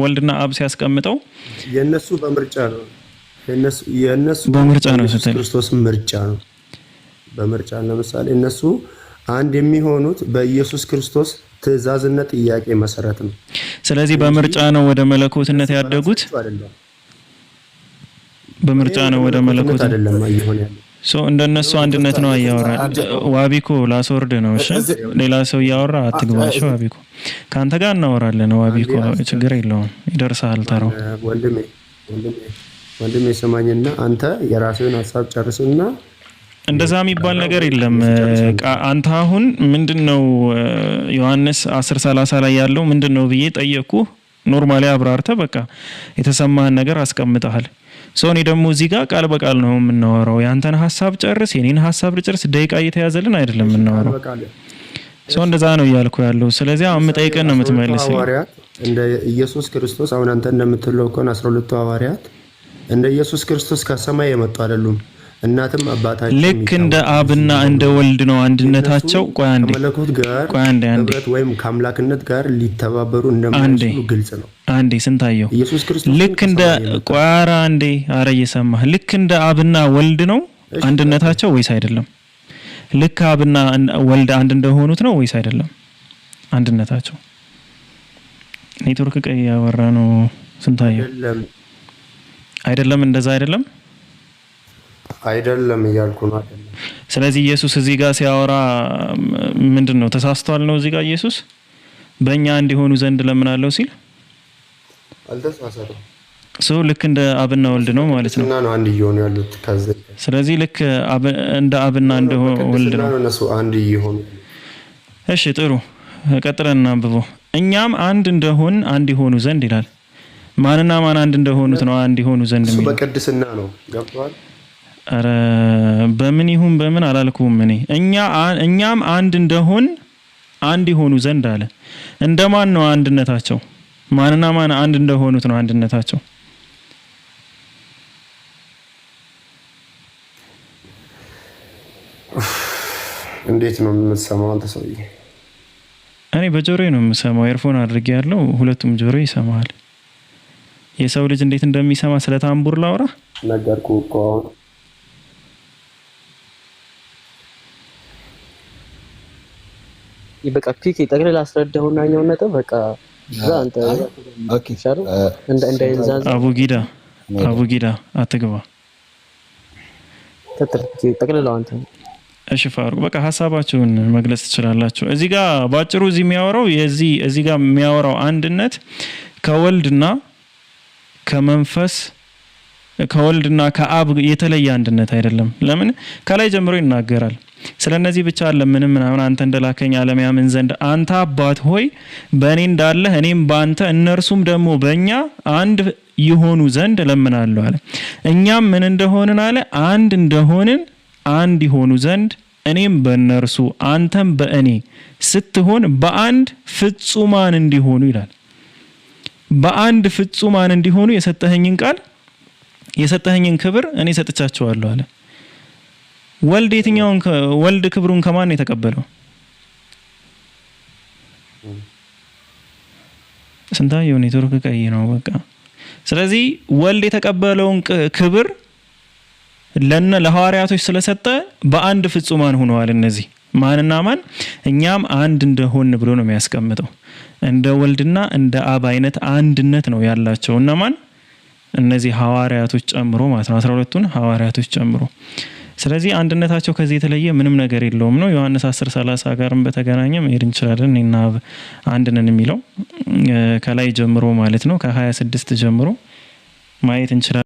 ወልድና አብ ሲያስቀምጠው የነሱ በምርጫ ነው። የነሱ በምርጫ ነው ስትል ክርስቶስ ምርጫ ነው። በምርጫ ለምሳሌ እነሱ አንድ የሚሆኑት በኢየሱስ ክርስቶስ ትእዛዝነት ጥያቄ መሰረት ነው። ስለዚህ በምርጫ ነው ወደ መለኮትነት ያደጉት። በምርጫ ነው ወደ መለኮት አይደለም አይሆን ያለው እንደነሱ አንድነት ነው ያወራ። ዋቢኮ ላስወርድ ነው። እሺ ሌላ ሰው ያወራ አትግባሽ። ዋቢኮ ካንተ ጋር እናወራለን። ዋቢኮ ችግር የለውም ይደርሳል ተራው። ወንድሜ ሰማኝና አንተ የራስህን ሐሳብ ጨርስና እንደዛ የሚባል ነገር የለም። አንተ አሁን ምንድነው ዮሐንስ 10:30 ላይ ያለው ምንድነው ብዬ ጠየቅኩ። ኖርማሊ አብራርተ በቃ የተሰማህን ነገር አስቀምጠሃል። እኔ ደግሞ እዚህ ጋር ቃል በቃል ነው የምናወራው። ያንተን ሐሳብ ጨርስ፣ የኔን ሐሳብ ልጨርስ። ደቂቃ እየተያዘልን አይደለም የምናወራው። እንደዛ ነው እያልኩ ያለው። ስለዚህ አሁን የምጠይቀን ነው የምትመልሰው። ሐዋርያት እንደ ኢየሱስ ክርስቶስ አሁን አንተ እንደምትለው እኮ 12ቱ ሐዋርያት እንደ ኢየሱስ ክርስቶስ ከሰማይ የመጡ አይደሉም። እናትም አባታቸው ልክ እንደ አብና እንደ ወልድ ነው አንድነታቸው። ቆይ አንዴ ከመለኮት ጋር ህብረት ወይም ከአምላክነት ጋር ሊተባበሩ እንደማይችሉ ግልጽ ነው። አንዴ ስንታየው ኢየሱስ ክርስቶስ ልክ እንደ ቆራ አንዴ አረ እየሰማህ ልክ እንደ አብና ወልድ ነው አንድነታቸው ወይስ አይደለም? ልክ አብና ወልድ አንድ እንደሆኑት ነው ወይስ አይደለም አንድነታቸው? ኔትወርክ ቀይ ያወራ ነው ስንታየው። አይደለም እንደዛ አይደለም እያልኩ ነው። አይደለም። ስለዚህ ኢየሱስ እዚህ ጋር ሲያወራ ምንድነው ተሳስቷል ነው? እዚህ ጋር ኢየሱስ በእኛ እንዲሆኑ ዘንድ ለምናለው ሲል አልተሳሳተም። ልክ እንደ አብና ወልድ ነው ማለት ነው። እና ነው አንድ እየሆኑ ያሉት ከዚህ። ስለዚህ ልክ እንደ አብና እንደ ወልድ ነው እነሱ አንድ እየሆኑ። እሺ ጥሩ፣ ቀጥለን እናንብበው። እኛም አንድ እንደሆን አንድ ይሆኑ ዘንድ ይላል። ማንና ማን አንድ እንደሆኑት ነው አንድ ይሆኑ ዘንድ የሚለው? በቅድስና ነው። ገብቷል? አረ በምን ይሁን በምን አላልኩም እኔ። እኛም አንድ እንደሆን አንድ ይሆኑ ዘንድ አለ። እንደማን ነው አንድነታቸው? ማንና ማን አንድ እንደሆኑት ነው አንድነታቸው? እንዴት ነው የምትሰማው አንተ ሰውዬ? እኔ በጆሮዬ ነው የምሰማው። ኤርፎን አድርጌ ያለው ሁለቱም ጆሮ ይሰማል። የሰው ልጅ እንዴት እንደሚሰማ ስለ ታምቡር ላውራ ነገርኩህ እኮ። በቃ ፒክ ጠቅልል አስረዳውና ኛውን ነጥብ በቃ አንተ ኦኬ ሻሩ እንደ እንዛዝ አቡጊዳ አትግባ ጠቅልል አንተ። እሺ ፋሩቅ በቃ ሐሳባችሁን መግለጽ ትችላላችሁ። እዚህ ጋር ባጭሩ እዚህ የሚያወራው እዚህ ጋር የሚያወራው አንድነት ከወልድና ከመንፈስ ከወልድና ከአብ የተለየ አንድነት አይደለም። ለምን ከላይ ጀምሮ ይናገራል። ስለነዚህ ብቻ አለምንም ምናምን አንተ እንደላከኝ ዓለም ያምን ዘንድ አንተ አባት ሆይ በእኔ እንዳለህ እኔም በአንተ እነርሱም ደግሞ በእኛ አንድ ይሆኑ ዘንድ እለምናለሁ አለ። እኛም ምን እንደሆንን አለ አንድ እንደሆንን አንድ ይሆኑ ዘንድ እኔም በእነርሱ አንተም በእኔ ስትሆን በአንድ ፍጹማን እንዲሆኑ ይላል። በአንድ ፍጹማን እንዲሆኑ የሰጠኸኝን ቃል የሰጠኸኝን ክብር እኔ ሰጥቻቸዋለሁ አለ። ወልድ ክብሩን ከማን ነው የተቀበለው? ስንታየው ኔትወርክ ቀይ ነው በቃ። ስለዚህ ወልድ የተቀበለውን ክብር ለሐዋርያቶች ስለሰጠ በአንድ ፍጹማን ሆነዋል። እነዚህ ማንና ማን? እኛም አንድ እንደሆን ብሎ ነው የሚያስቀምጠው። እንደ ወልድና እንደ አብ አይነት አንድነት ነው ያላቸው። እነማን? እነዚህ ሐዋርያቶች ጨምሮ ማለት ነው 12ቱን ሐዋርያቶች ጨምሮ። ስለዚህ አንድነታቸው ከዚህ የተለየ ምንም ነገር የለውም ነው። ዮሐንስ 10:30 ጋርም በተገናኘ መሄድ እንችላለን። እኔና አብ አንድ ነን የሚለው ከላይ ጀምሮ ማለት ነው ከ26 ጀምሮ ማየት እንችላለን።